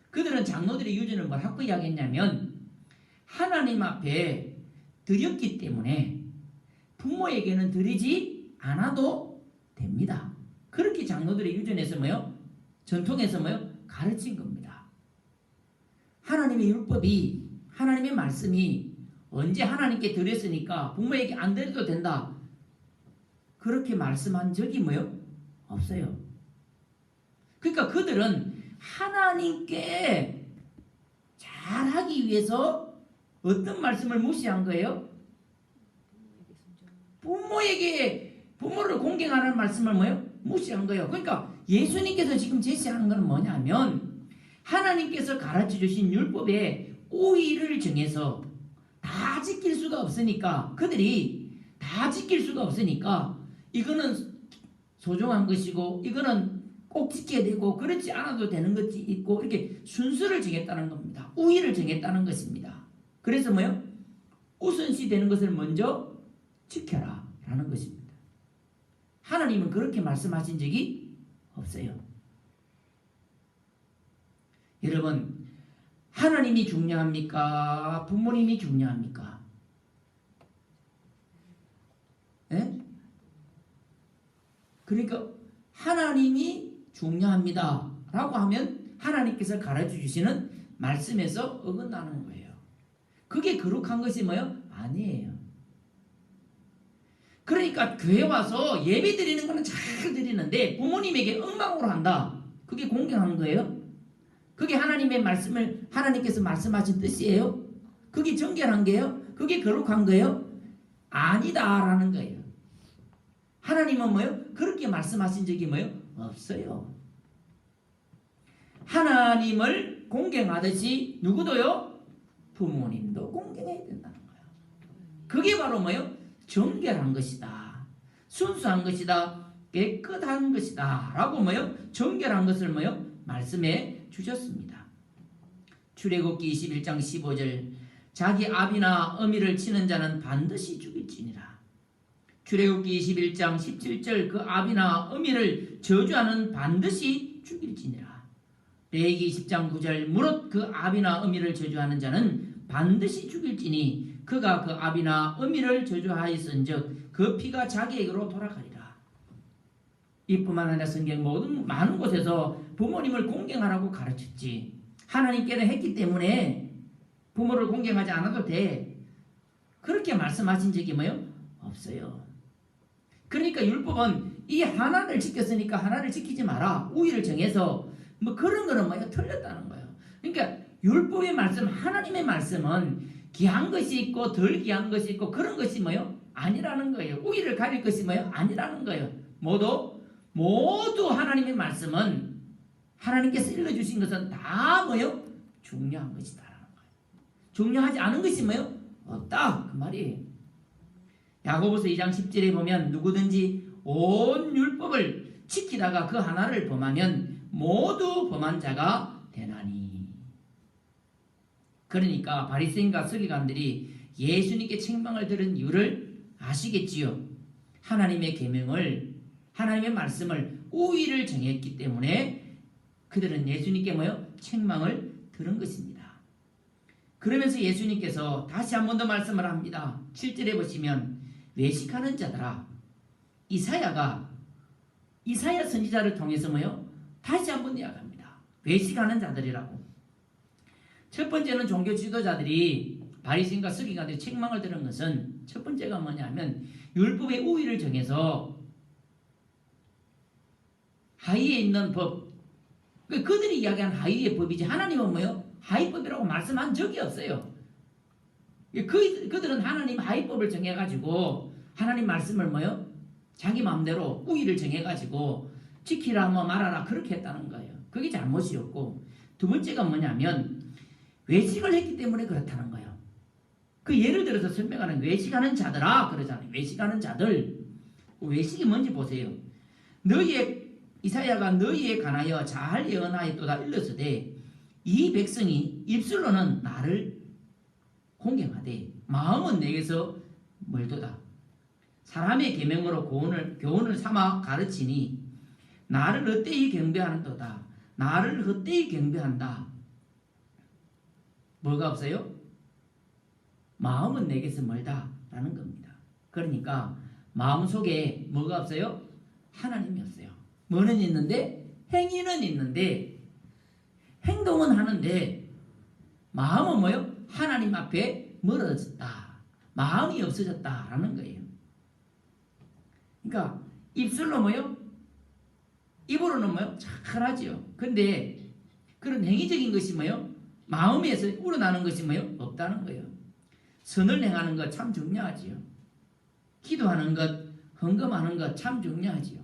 그들은 장로들의 유전을 뭘 하고 이야기했냐면 하나님 앞에 드렸기 때문에 부모에게는 드리지 않아도 됩니다. 그렇게 장로들의 유전에서 뭐요? 전통에서 뭐요? 가르친 겁니다. 하나님의 율법이, 하나님의 말씀이 언제 하나님께 드렸으니까 부모에게 안 드려도 된다. 그렇게 말씀한 적이 뭐요? 없어요. 그러니까 그들은 하나님께 잘하기 위해서 어떤 말씀을 무시한 거예요? 부모를 공경하는 말씀을 뭐요? 무시한 거예요. 그러니까 예수님께서 지금 제시하는 건 뭐냐면 하나님께서 가르쳐 주신 율법에 오의를 정해서 다 지킬 수가 없으니까, 그들이 다 지킬 수가 없으니까 이거는 소중한 것이고 이거는 꼭 지켜야 되고 그렇지 않아도 되는 것이 있고, 이렇게 순서를 정했다는 겁니다. 우위를 정했다는 것입니다. 그래서 뭐요? 우선시 되는 것을 먼저 지켜라 라는 것입니다. 하나님은 그렇게 말씀하신 적이 없어요. 여러분, 하나님이 중요합니까? 부모님이 중요합니까? 예? 그러니까 하나님이 중요합니다 라고 하면 하나님께서 가르쳐 주시는 말씀에서 어긋나는 거예요. 그게 거룩한 것이 뭐예요? 아니에요. 그러니까 교회 와서 예배 드리는 거는 잘 드리는데 부모님에게 엉망으로 한다. 그게 공경한 거예요? 그게 하나님의 말씀을, 하나님께서 말씀하신 뜻이에요? 그게 정결한 거예요? 그게 거룩한 거예요? 아니다라는 거예요. 하나님은 뭐예요? 그렇게 말씀하신 적이 뭐예요? 없어요. 하나님을 공경하듯이 누구도요? 부모님도 공경해야 된다는 거예요. 그게 바로 뭐예요? 정결한 것이다. 순수한 것이다. 깨끗한 것이다. 라고 뭐예요? 정결한 것을 뭐예요? 말씀해 주셨습니다. 출애굽기 21장 15절 자기 아비나 어미를 치는 자는 반드시 죽일지니라. 출애굽기 21장 17절 그 아비나 어미를 저주하는 반드시 죽일지니라. 레위기 10장 9절 무릇 그 아비나 어미를 저주하는 자는 반드시 죽일지니 그가 그 아비나 어미를 저주하였은즉 그 피가 자기에게로 돌아가리라. 이뿐만 아니라 성경 모든 많은 곳에서 부모님을 공경하라고 가르쳤지. 하나님께는 했기 때문에 부모를 공경하지 않아도 돼. 그렇게 말씀하신 적이 뭐요? 없어요. 그러니까 율법은 이 하나를 지켰으니까 하나를 지키지 마라. 우위를 정해서 뭐 그런 거는 뭐예요? 틀렸다는 거예요. 그러니까 율법의 말씀, 하나님의 말씀은 귀한 것이 있고 덜 귀한 것이 있고 그런 것이 뭐예요? 아니라는 거예요. 우위를 가릴 것이 뭐예요? 아니라는 거예요. 모두 하나님의 말씀은 하나님께서 일러주신 것은 다 뭐예요? 중요한 것이다라는 거예요. 중요하지 않은 것이 뭐예요? 없다 그 말이에요. 야고보서 2장 10절에 보면 누구든지 온 율법을 지키다가 그 하나를 범하면 모두 범한 자가 되나니. 그러니까 바리새인과 서기관들이 예수님께 책망을 들은 이유를 아시겠지요. 하나님의 계명을, 하나님의 말씀을 우위를 정했기 때문에 그들은 예수님께 뭐요? 책망을 들은 것입니다. 그러면서 예수님께서 다시 한 번 더 말씀을 합니다. 7절에 보시면 외식하는 자들아, 이사야 선지자를 통해서 뭐요? 다시 한 번 이야기합니다. 외식하는 자들이라고. 첫 번째는 종교 지도자들이 바리새인과 서기관들이 책망을 들은 것은 첫 번째가 뭐냐면 율법의 우위를 정해서 하위에 있는 법, 그들이 이야기한 하위의 법이지 하나님은 뭐요? 하위법이라고 말씀한 적이 없어요. 그들은 하나님 하위법을 정해가지고 하나님 말씀을 뭐요? 자기 마음대로 우위를 정해가지고 지키라 뭐 말아라 그렇게 했다는 거예요. 그게 잘못이었고, 두 번째가 뭐냐면 외식을 했기 때문에 그렇다는 거예요. 그 예를 들어서 설명하는 외식하는 자들아 그러잖아요. 외식하는 자들. 외식이 뭔지 보세요. 이사야가 너희에 관하여 잘 예언하였도다 일렀으되 이 백성이 입술로는 나를 공경하되 마음은 내게서 멀도다. 사람의 계명으로 교훈을 삼아 가르치니 나를 헛되이 경배하는도다. 나를 헛되이 경배한다. 뭐가 없어요? 마음은 내게서 멀다라는 겁니다. 그러니까 마음속에 뭐가 없어요? 하나님이 없어요. 뭐는 있는데? 행위는 있는데 행동은 하는데 마음은 뭐요? 하나님 앞에 멀어졌다. 마음이 없어졌다라는 거예요. 그러니까 입술로 뭐요? 입으로는 뭐요? 착하지요. 근데 그런 행위적인 것이 뭐요? 마음에서 우러나는 것이 뭐요? 없다는 거예요. 선을 행하는 것 참 중요하지요. 기도하는 것, 헌금하는 것 참 중요하지요.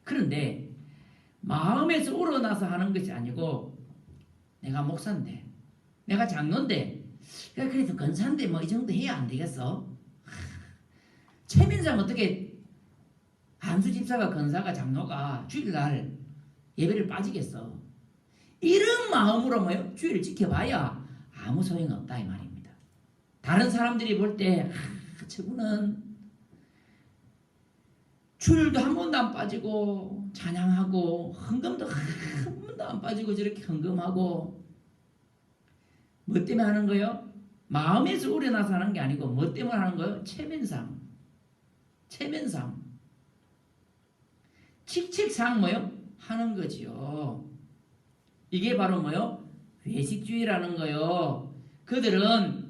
그런데 마음에서 우러나서 하는 것이 아니고 내가 목사인데 내가 장로인데 그래도 건사인데 뭐 이 정도 해야 안 되겠어? 최민상 어떻게 한수 집사가 건사가 장로가 주일날 예배를 빠지겠어? 이런 마음으로 뭐요? 주일을 지켜봐야 아무 소용없다 이 말입니다. 다른 사람들이 볼 때 저분은 주일도 한 번도 안 빠지고 찬양하고 헌금도 한 번도 안 빠지고 저렇게 헌금하고 뭐 때문에 하는 거예요? 마음에서 우러나서 하는 게 아니고 뭐 때문에 하는 거예요? 체면상 칙칙상 뭐요? 하는 거지요. 이게 바로 뭐요? 외식주의라는 거요. 그들은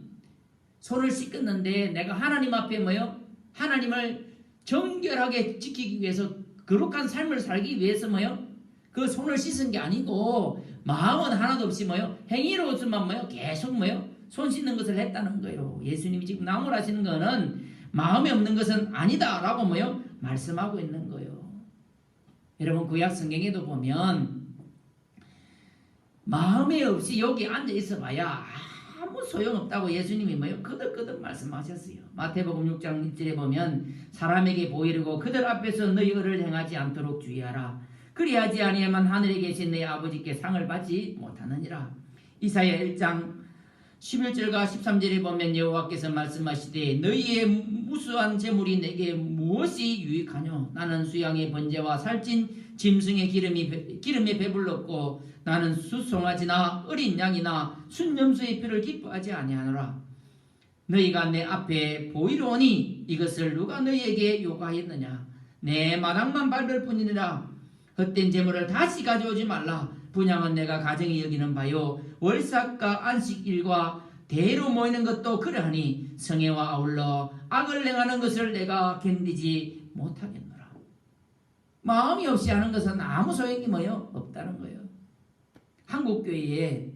손을 씻겼는데 내가 하나님 앞에 뭐요? 하나님을 정결하게 지키기 위해서 거룩한 삶을 살기 위해서 뭐요? 그 손을 씻은 게 아니고 마음은 하나도 없이 뭐요? 행위로서만 뭐요? 계속 뭐요? 손 씻는 것을 했다는 거예요. 예수님이 지금 나무라시는 거는 마음에 없는 것은 아니다라고 뭐요? 말씀하고 있는 거예요. 여러분 구약 성경에도 보면 마음에 없이 여기 앉아 있어 봐야 아무 소용없다고 예수님이 뭐요? 거듭거듭 말씀하셨어요. 마태복음 6장 1절에 보면 사람에게 보이려고 그들 앞에서 너희 의를 행하지 않도록 주의하라. 그리하지 아니하면 하늘에 계신 내 아버지께 상을 받지 못하느니라. 이사야 1장 11절과 13절에 보면 여호와께서 말씀하시되 너희의 무수한 재물이 내게 무엇이 유익하뇨? 나는 수양의 번제와 살찐 짐승의 기름에 배불렀고 나는 숫송아지나 어린 양이나 순염소의 피를 기뻐하지 아니하노라. 너희가 내 앞에 보이러 오니 이것을 누가 너희에게 요구하였느냐? 내 마당만 밟을 뿐이니라. 헛된 재물을 다시 가져오지 말라. 분양은 내가 가정히 여기는 바요 월삭과 안식일과 대로 모이는 것도 그러하니 성회와 아울러 악을 행하는 것을 내가 견디지 못하겠노라. 마음이 없이 하는 것은 아무 소용이 뭐요? 없다는 거예요. 한국교회에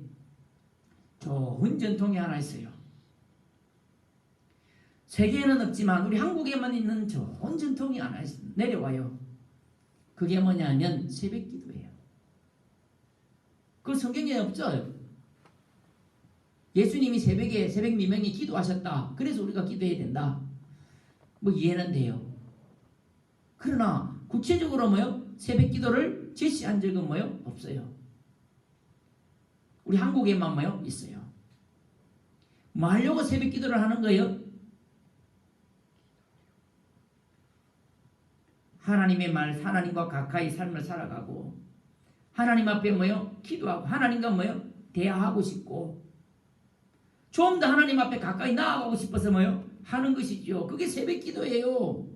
좋은 전통이 하나 있어요. 세계에는 없지만 우리 한국에만 있는 좋은 전통이 하나 내려와요. 그게 뭐냐면 새벽기도예요. 그 성경에 없죠. 예수님이 새벽 미명에 기도하셨다. 그래서 우리가 기도해야 된다. 뭐 이해는 돼요. 그러나 구체적으로 뭐요? 새벽기도를 제시한 적은 뭐요? 없어요. 우리 한국에만 뭐요? 있어요. 뭐 하려고 새벽기도를 하는 거예요? 하나님의 말, 하나님과 가까이 삶을 살아가고 하나님 앞에 뭐요? 기도하고 하나님과 뭐요? 대화하고 싶고 좀 더 하나님 앞에 가까이 나아가고 싶어서 뭐요? 하는 것이죠. 그게 새벽기도예요.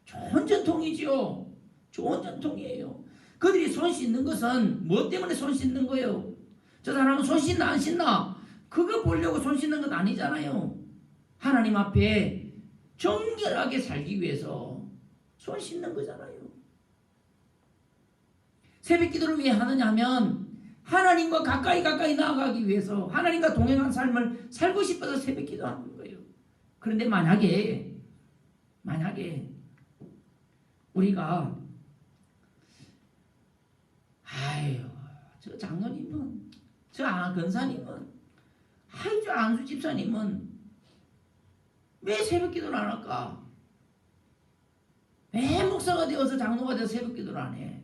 좋은 전통이죠. 좋은 전통이에요. 그들이 손 씻는 것은 뭐 때문에 손 씻는 거예요? 저 사람은 손 씻나 안 씻나? 그거 보려고 손 씻는 건 아니잖아요. 하나님 앞에 정결하게 살기 위해서 손 씻는 거잖아요. 새벽기도를 왜 하느냐 하면 하나님과 가까이 나아가기 위해서 하나님과 동행한 삶을 살고 싶어서 새벽기도 하는 거예요. 그런데 만약에 우리가 저 장로님은 저 권사님은 저 안수 집사님은 왜 새벽기도를 안 할까? 왜 목사가 되어서 장로가 되어서 새벽기도를 안 해?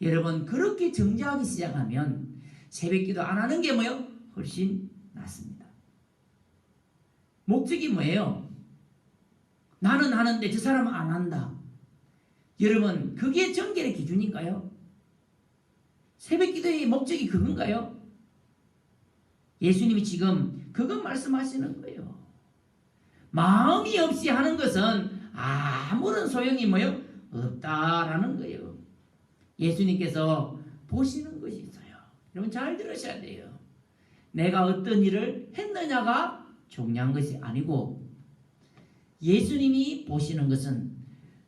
여러분 그렇게 정죄하기 시작하면 새벽기도 안 하는 게 뭐예요? 훨씬 낫습니다. 목적이 뭐예요? 나는 하는데 저 사람은 안 한다. 여러분 그게 정결의 기준인가요? 새벽기도의 목적이 그건가요? 예수님이 지금 그것 말씀하시는 거예요. 마음이 없이 하는 것은 아무런 소용이 뭐요? 없다라는 거예요. 예수님께서 보시는 것이 있어요. 여러분 잘 들으셔야 돼요. 내가 어떤 일을 했느냐가 중요한 것이 아니고 예수님이 보시는 것은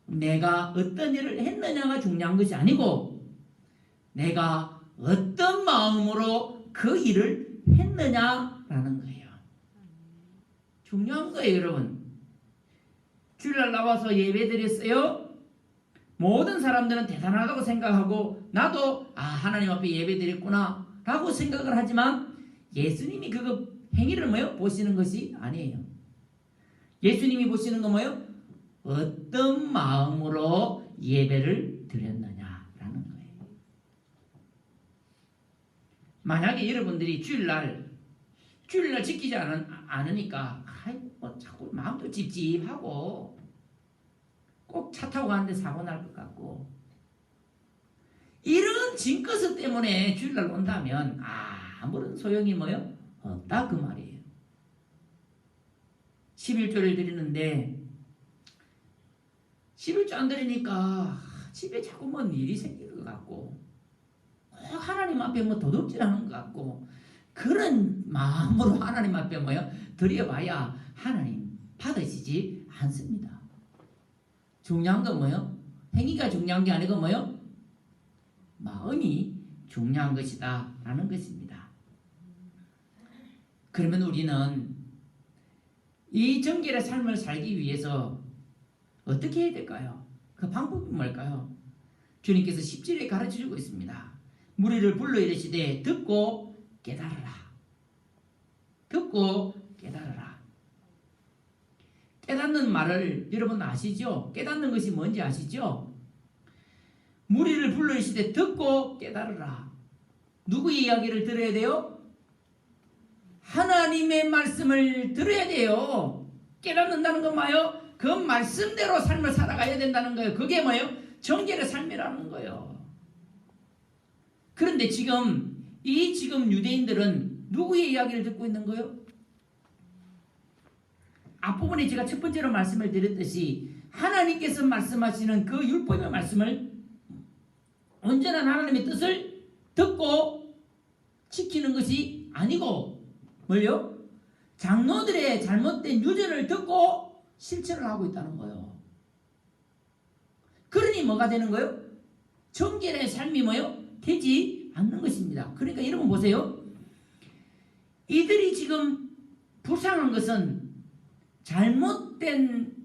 내가 어떤 일을 했느냐가 중요한 것이 아니고 내가 어떤 마음으로 그 일을 했느냐라는 거예요. 중요한 거예요, 여러분. 주일날 나와서 예배 드렸어요. 모든 사람들은 대단하다고 생각하고 나도 하나님 앞에 예배 드렸구나 라고 생각을 하지만 예수님이 그거 행위를 뭐요? 보시는 것이 아니에요. 예수님이 보시는 건 뭐요? 어떤 마음으로 예배를 드렸느냐라는 거예요. 만약에 여러분들이 주일날 지키지 않으니까 자꾸 마음도 찝찝하고 꼭 차 타고 가는데 사고 날 것 같고 이런 징크스 때문에 주일날 온다면 아무런 소용이 뭐요? 없다 그 말이에요. 11조를 드리는데 11조 안 드리니까 집에 자꾸 뭔 일이 생기는 것 같고 하나님 앞에 뭐 도둑질하는 것 같고 그런 마음으로 하나님 앞에 뭐요? 드려봐야 하나님 받으시지 않습니다. 중요한 건 뭐요? 행위가 중요한 게 아니고 뭐요? 마음이 중요한 것이다 라는 것입니다. 그러면 우리는 이 정결의 삶을 살기 위해서 어떻게 해야 될까요? 그 방법이 뭘까요? 주님께서 10절에 가르쳐주고 있습니다. 무리를 불러 이르시되 듣고 깨달으라. 듣고 깨달으라. 깨닫는 말을 여러분 아시죠? 깨닫는 것이 뭔지 아시죠? 무리를 불러 이르시되 듣고 깨달으라. 누구의 이야기를 들어야 돼요? 하나님의 말씀을 들어야 돼요. 깨닫는다는 건 뭐예요? 그 말씀대로 삶을 살아가야 된다는 거예요. 그게 뭐예요? 정결의 삶이라는 거예요. 그런데 지금 유대인들은 누구의 이야기를 듣고 있는 거예요? 앞부분에 제가 첫 번째로 말씀을 드렸듯이 하나님께서 말씀하시는 그 율법의 말씀을 온전한 하나님의 뜻을 듣고 지키는 것이 아니고 뭘요? 장로들의 잘못된 유전을 듣고 실천을 하고 있다는 거예요. 그러니 뭐가 되는 거예요? 정결의 삶이 뭐예요? 되지 않는 것입니다. 그러니까 여러분 보세요. 이들이 지금 불쌍한 것은 잘못된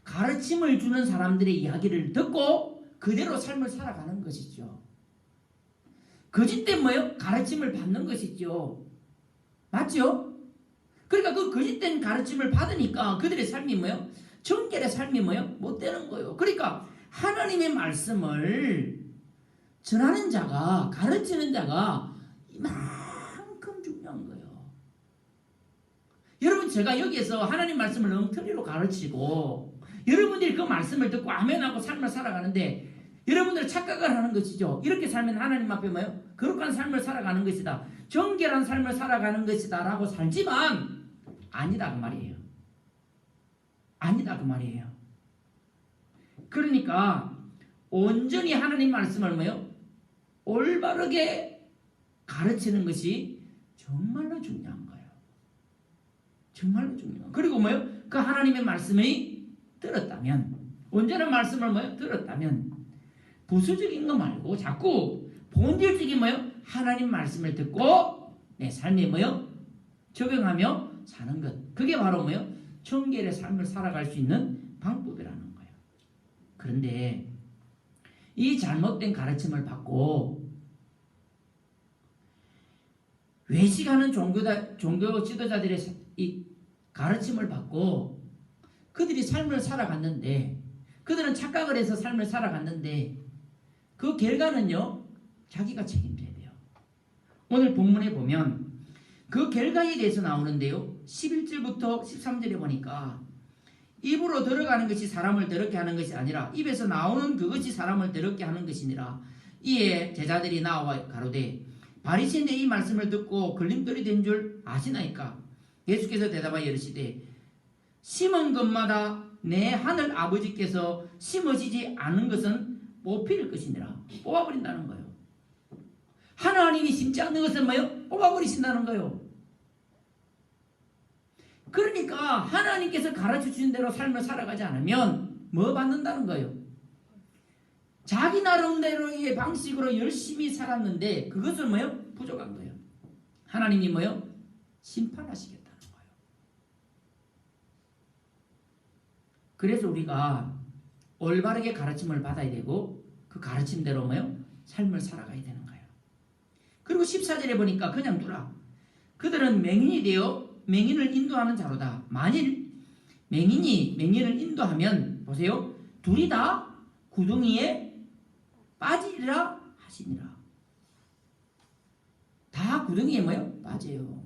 가르침을 주는 사람들의 이야기를 듣고 그대로 삶을 살아가는 것이죠. 거짓된 뭐예요? 가르침을 받는 것이죠. 맞죠? 그러니까 그 거짓된 가르침을 받으니까 그들의 삶이 뭐예요? 정결의 삶이 뭐예요? 못 되는 거예요. 그러니까 하나님의 말씀을 전하는 자가, 가르치는 자가 이만큼 중요한 거예요. 여러분, 제가 여기에서 하나님 말씀을 엉터리로 가르치고 여러분들이 그 말씀을 듣고 아멘하고 삶을 살아가는데 여러분들 착각을 하는 것이죠. 이렇게 살면 하나님 앞에 뭐예요? 거룩한 삶을 살아가는 것이다. 정결한 삶을 살아가는 것이다 라고 살지만 아니다 그 말이에요. 아니다 그 말이에요. 그러니까 온전히 하나님 말씀을 뭐예요? 올바르게 가르치는 것이 정말로 중요한 거예요. 정말로 중요한. 그리고 뭐예요? 그 하나님의 말씀이 들었다면, 온전한 말씀을 뭐예요? 들었다면 부수적인 거 말고 자꾸 본질적인 뭐예요? 하나님 말씀을 듣고 내 삶에 뭐예요? 적용하며 사는 것. 그게 바로 뭐예요? 정결의 삶을 살아갈 수 있는 방법이라는 거예요. 그런데 이 잘못된 가르침을 받고 외식하는 종교 지도자들의 이 가르침을 받고 그들이 삶을 살아갔는데, 그들은 착각을 해서 삶을 살아갔는데 그 결과는요, 자기가 책임져야 돼요. 오늘 본문에 보면 그 결과에 대해서 나오는데요, 11절부터 13절에 보니까 입으로 들어가는 것이 사람을 더럽게 하는 것이 아니라 입에서 나오는 그것이 사람을 더럽게 하는 것이니라. 이에 제자들이 나와 가로되 바리새인의 이 말씀을 듣고 걸림돌이 된 줄 아시나이까? 예수께서 대답하여 이르시되 심은 것마다 내 하늘 아버지께서 심어지지 않은 것은 뽑힐 것이니라. 뽑아버린다는 거예요. 하나님이 심지 않는 것은 뭐예요? 뽑아버리신다는 거예요. 그러니까 하나님께서 가르쳐 주신 대로 삶을 살아가지 않으면 뭐 받는다는 거예요? 자기 나름대로의 방식으로 열심히 살았는데 그것은 뭐예요? 부족한 거예요. 하나님이 뭐예요? 심판하시겠다는 거예요. 그래서 우리가 올바르게 가르침을 받아야 되고 그 가르침대로 뭐예요? 삶을 살아가야 되는 거예요. 그리고 14절에 보니까 그냥 두라. 그들은 맹인이 되어 맹인을 인도하는 자로다. 만일 맹인이 맹인을 인도하면 보세요. 둘이 다 구덩이에 빠지리라 하시니라. 다 구덩이에 뭐요? 빠져요.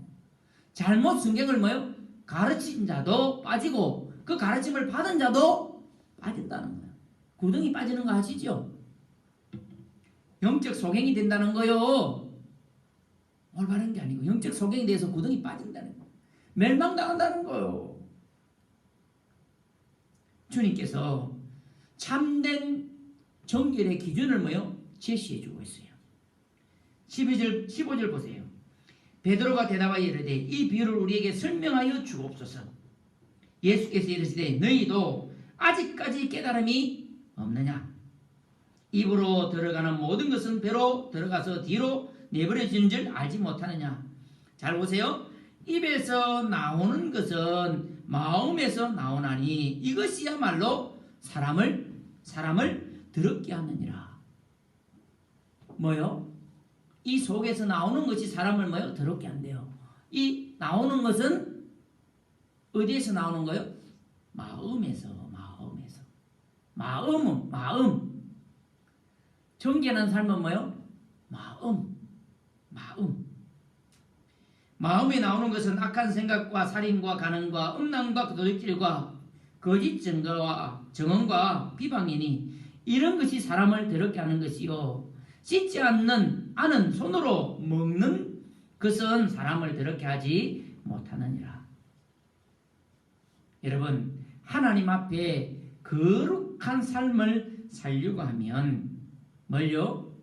잘못 성경을 뭐요? 가르친 자도 빠지고 그 가르침을 받은 자도 빠진다는 거예요. 구덩이 빠지는 거 아시죠? 영적 소경이 된다는 거요. 올바른 게 아니고 영적 소경이 돼서 구덩이 빠진다는 거예요. 멸망당한다는 거예요. 주님께서 참된 정결의 기준을 뭐요? 제시해 주고 있어요. 15절 보세요. 베드로가 대답하여 이르되 이 비유를 우리에게 설명하여 주옵소서. 예수께서 이르시되 너희도 아직까지 깨달음이 없느냐? 입으로 들어가는 모든 것은 배로 들어가서 뒤로 내버려지는 줄 알지 못하느냐? 잘 보세요. 입에서 나오는 것은 마음에서 나오나니 이것이야말로 사람을 더럽게 하느니라. 뭐요? 이 속에서 나오는 것이 사람을 뭐요? 더럽게 한대요. 이 나오는 것은 어디에서 나오는 거요? 마음에서. 마음. 정결한 삶은 뭐요? 마음. 마음에 나오는 것은 악한 생각과 살인과 간음과 음란과 도둑질과 거짓 증거와 정언과 비방이니 이런 것이 사람을 더럽게 하는 것이요 씻지 않은 손으로 먹는 것은 사람을 더럽게 하지 못하느니라. 여러분, 하나님 앞에 거룩한 삶을 살려고 하면 뭘요?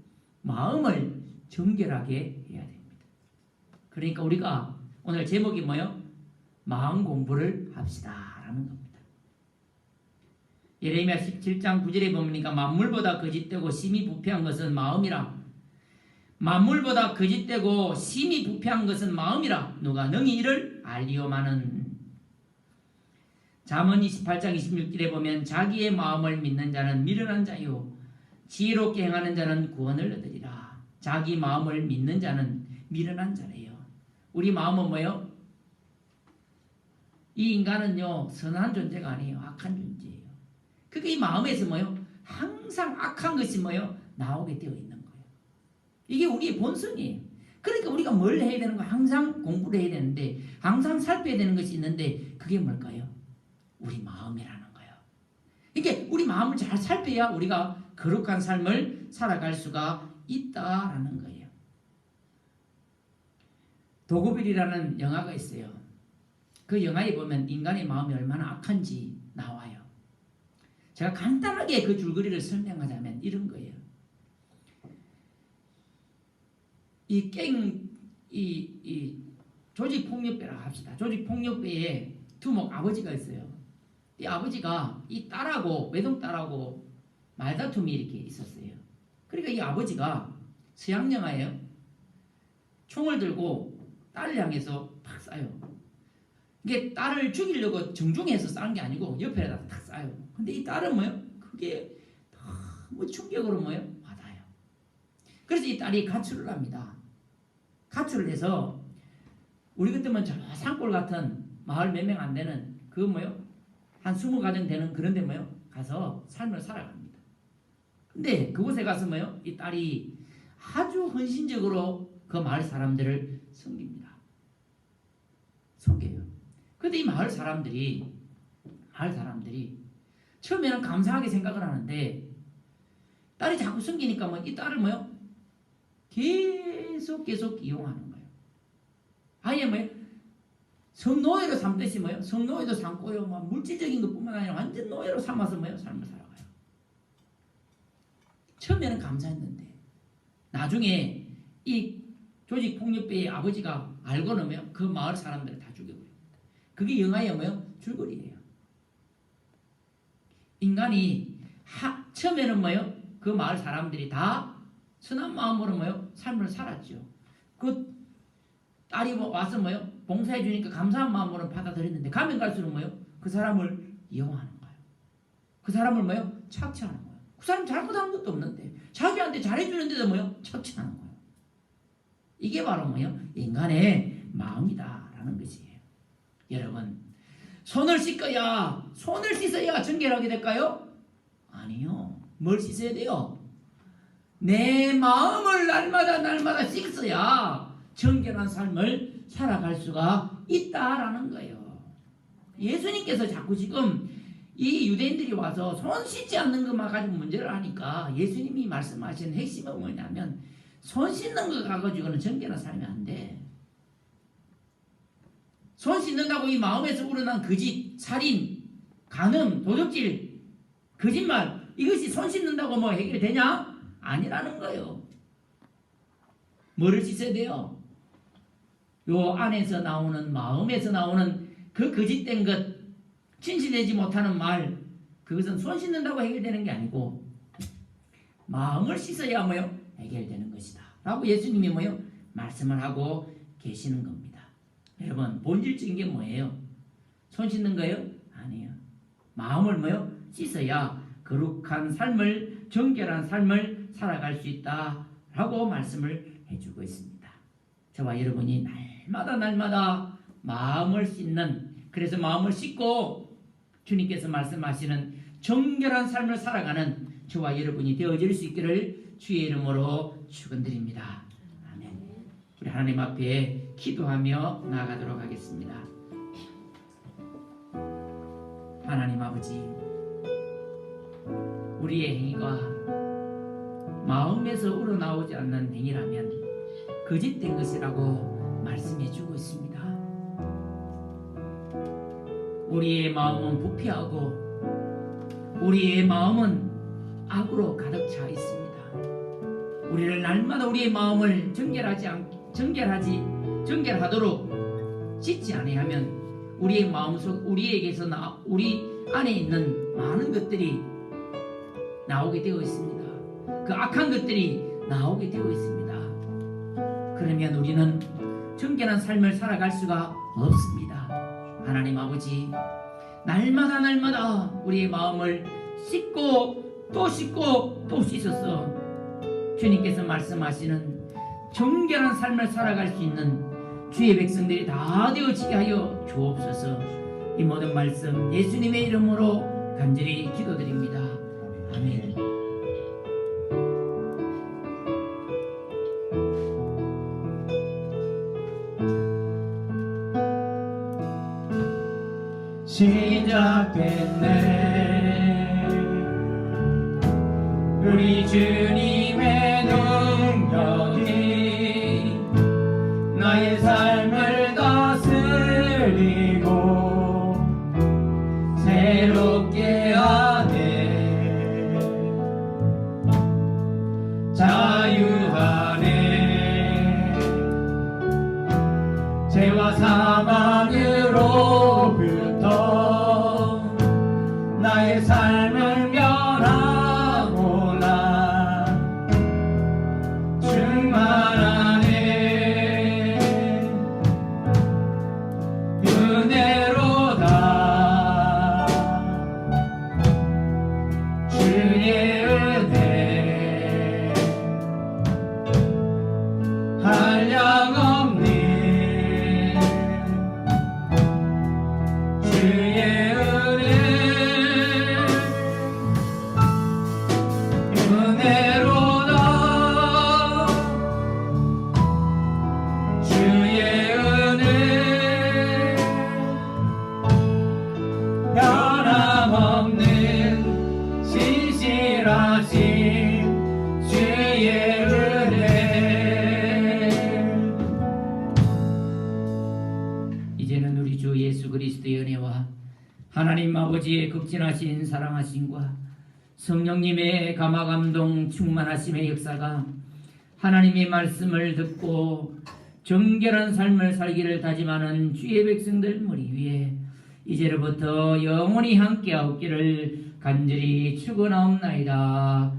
마음을 정결하게 해야 됩니다. 그러니까 우리가 오늘 제목이 뭐예요? 마음 공부를 합시다 라는 겁니다. 예레미야 17장 9절에 보니까 만물보다 거짓되고 심히 부패한 것은 마음이라. 만물보다 거짓되고 심히 부패한 것은 마음이라. 누가 능히 이를 알리오마는. 잠언 28장 26절에 보면 자기의 마음을 믿는 자는 미련한 자요 지혜롭게 행하는 자는 구원을 얻으리라. 자기 마음을 믿는 자는 미련한 자래요. 우리 마음은 뭐예요? 이 인간은요 선한 존재가 아니에요. 악한 존재예요. 그게 이 마음에서 뭐예요? 항상 악한 것이 뭐예요? 나오게 되어 있는 거예요. 이게 우리의 본성이에요. 그러니까 우리가 뭘 해야 되는 거예요? 항상 공부를 해야 되는데 항상 살펴야 되는 것이 있는데 그게 뭘까요? 우리 마음이라는 거예요. 이게 우리 마음을 잘 살펴야 우리가 거룩한 삶을 살아갈 수가 있다라는 거예요. 도구빌이라는 영화가 있어요. 그 영화에 보면 인간의 마음이 얼마나 악한지 나와요. 제가 간단하게 그 줄거리를 설명하자면 이런 거예요. 이 조직폭력배라고 합시다. 조직폭력배에 두목 아버지가 있어요. 이 아버지가 이 딸하고 외동딸하고 말다툼이 이렇게 있었어요. 그러니까 이 아버지가 서양 영화예요. 총을 들고 딸을 향해서 팍 쏴요. 이게 딸을 죽이려고 정중해서 싼 게 아니고 옆에다 탁 쏴요. 근데 이 딸은 뭐예요? 그게 너무 충격으로 뭐예요? 받아요. 그래서 이 딸이 가출을 합니다. 가출을 해서 우리 같으면 저 산골 같은 마을 몇 명 안 되는 그 뭐예요? 한 20가정 되는 그런 데 뭐예요? 가서 삶을 살아갑니다. 근데 그곳에 가서 뭐예요? 이 딸이 아주 헌신적으로 그 마을 사람들을 섬깁니다. 섬겨요. 근데 이 마을 사람들이 처음에는 감사하게 생각을 하는데 딸이 자꾸 섬기니까 뭐 이 딸을 뭐요? 계속 이용하는 거예요. 아예 뭐요? 성노예로 삼듯이 뭐요? 성노예도 삼고요. 뭐 물질적인 것뿐만 아니라 완전 노예로 삼아서 뭐요? 삶을 살아가요. 처음에는 감사했는데 나중에 이 조직폭력배의 아버지가 알고는 뭐요? 그 마을 사람들을 다 죽여버립니다. 그게 영화의 뭐요? 줄거리예요. 인간이 처음에는 뭐요? 그 마을 사람들이 다 선한 마음으로 뭐요? 삶을 살았죠. 그 딸이 와서 뭐요? 봉사해 주니까 감사한 마음으로 받아들였는데 가면 갈수록 뭐요? 그 사람을 이용하는 거예요. 그 사람을 뭐요? 착취하는 거예요. 그 사람 잘못한 것도 없는데 자기한테 잘해주는데도 뭐요? 착취하는 거예요. 이게 바로 뭐요? 인간의 마음이다라는 것이에요. 여러분, 손을 씻어야 정결하게 될까요? 아니요. 뭘 씻어야 돼요? 내 마음을 날마다 씻어야 정결한 삶을 살아갈 수가 있다라는 거예요. 예수님께서 자꾸 지금 이 유대인들이 와서 손 씻지 않는 것만 가지고 문제를 하니까 예수님이 말씀하신 핵심은 뭐냐면 손 씻는 거 가지고는 정결한 삶이 안 돼. 손 씻는다고 이 마음에서 우러난 거짓, 살인, 간음, 도적질, 거짓말 이것이 손 씻는다고 뭐 해결되냐? 아니라는 거예요. 뭐를 씻어야 돼요? 요 안에서 나오는 마음에서 나오는 그 거짓된 것, 진실되지 못하는 말, 그것은 손 씻는다고 해결되는 게 아니고 마음을 씻어야 뭐요? 해결되는 것이다 라고 예수님이 뭐요? 말씀을 하고 계시는 겁니다. 여러분, 본질적인 게 뭐예요? 손 씻는 거예요? 아니에요. 마음을 뭐요? 씻어야 거룩한 삶을, 정결한 삶을 살아갈 수 있다 라고 말씀을 해주고 있습니다. 저와 여러분이 날마다 마음을 씻는, 그래서 마음을 씻고 주님께서 말씀하시는 정결한 삶을 살아가는 저와 여러분이 되어질 수 있기를 주의 이름으로 축원드립니다. 아멘. 우리 하나님 앞에 기도하며 나아가도록 하겠습니다. 하나님 아버지, 우리의 행위가 마음에서 우러나오지 않는 행위라면 거짓된 것이라고 말씀해 주고 있습니다. 우리의 마음은 부패하고 우리의 마음은 악으로 가득 차 있습니다. 우리를 날마다 우리의 마음을 정결하도록 씻지 아니하면 우리의 마음속 우리에게서 우리 안에 있는 많은 것들이 나오게 되어 있습니다. 그 악한 것들이 나오게 되어 있습니다. 그러면 우리는 정결한 삶을 살아갈 수가 없습니다. 하나님 아버지, 날마다 우리의 마음을 씻고 또 씻어서 주님께서 말씀하시는 정결한 삶을 살아갈 수 있는 주의 백성들이 다 되어지게 하여 주옵소서. 이 모든 말씀 예수님의 이름으로 간절히 기도드립니다. 아멘. 시작됐네. 우리 주님의 능력이 나의 삶을 다스리고 새롭게 하네. 자유하네. 죄와 사망으로부터 나의 삶을 면하고 나 충만하네. 은혜로다 주의 은혜 한량없는 주의 은혜 은혜로다 주의 은혜 변함없는 신실하신 주의 은혜. 이제는 우리 하나님 아버지의 극진하신 사랑하심과 성령님의 감화감동 충만하심의 역사가 하나님의 말씀을 듣고 정결한 삶을 살기를 다짐하는 주의 백성들 머리 위에 이제로부터 영원히 함께하옵기를 간절히 축원하옵나이다.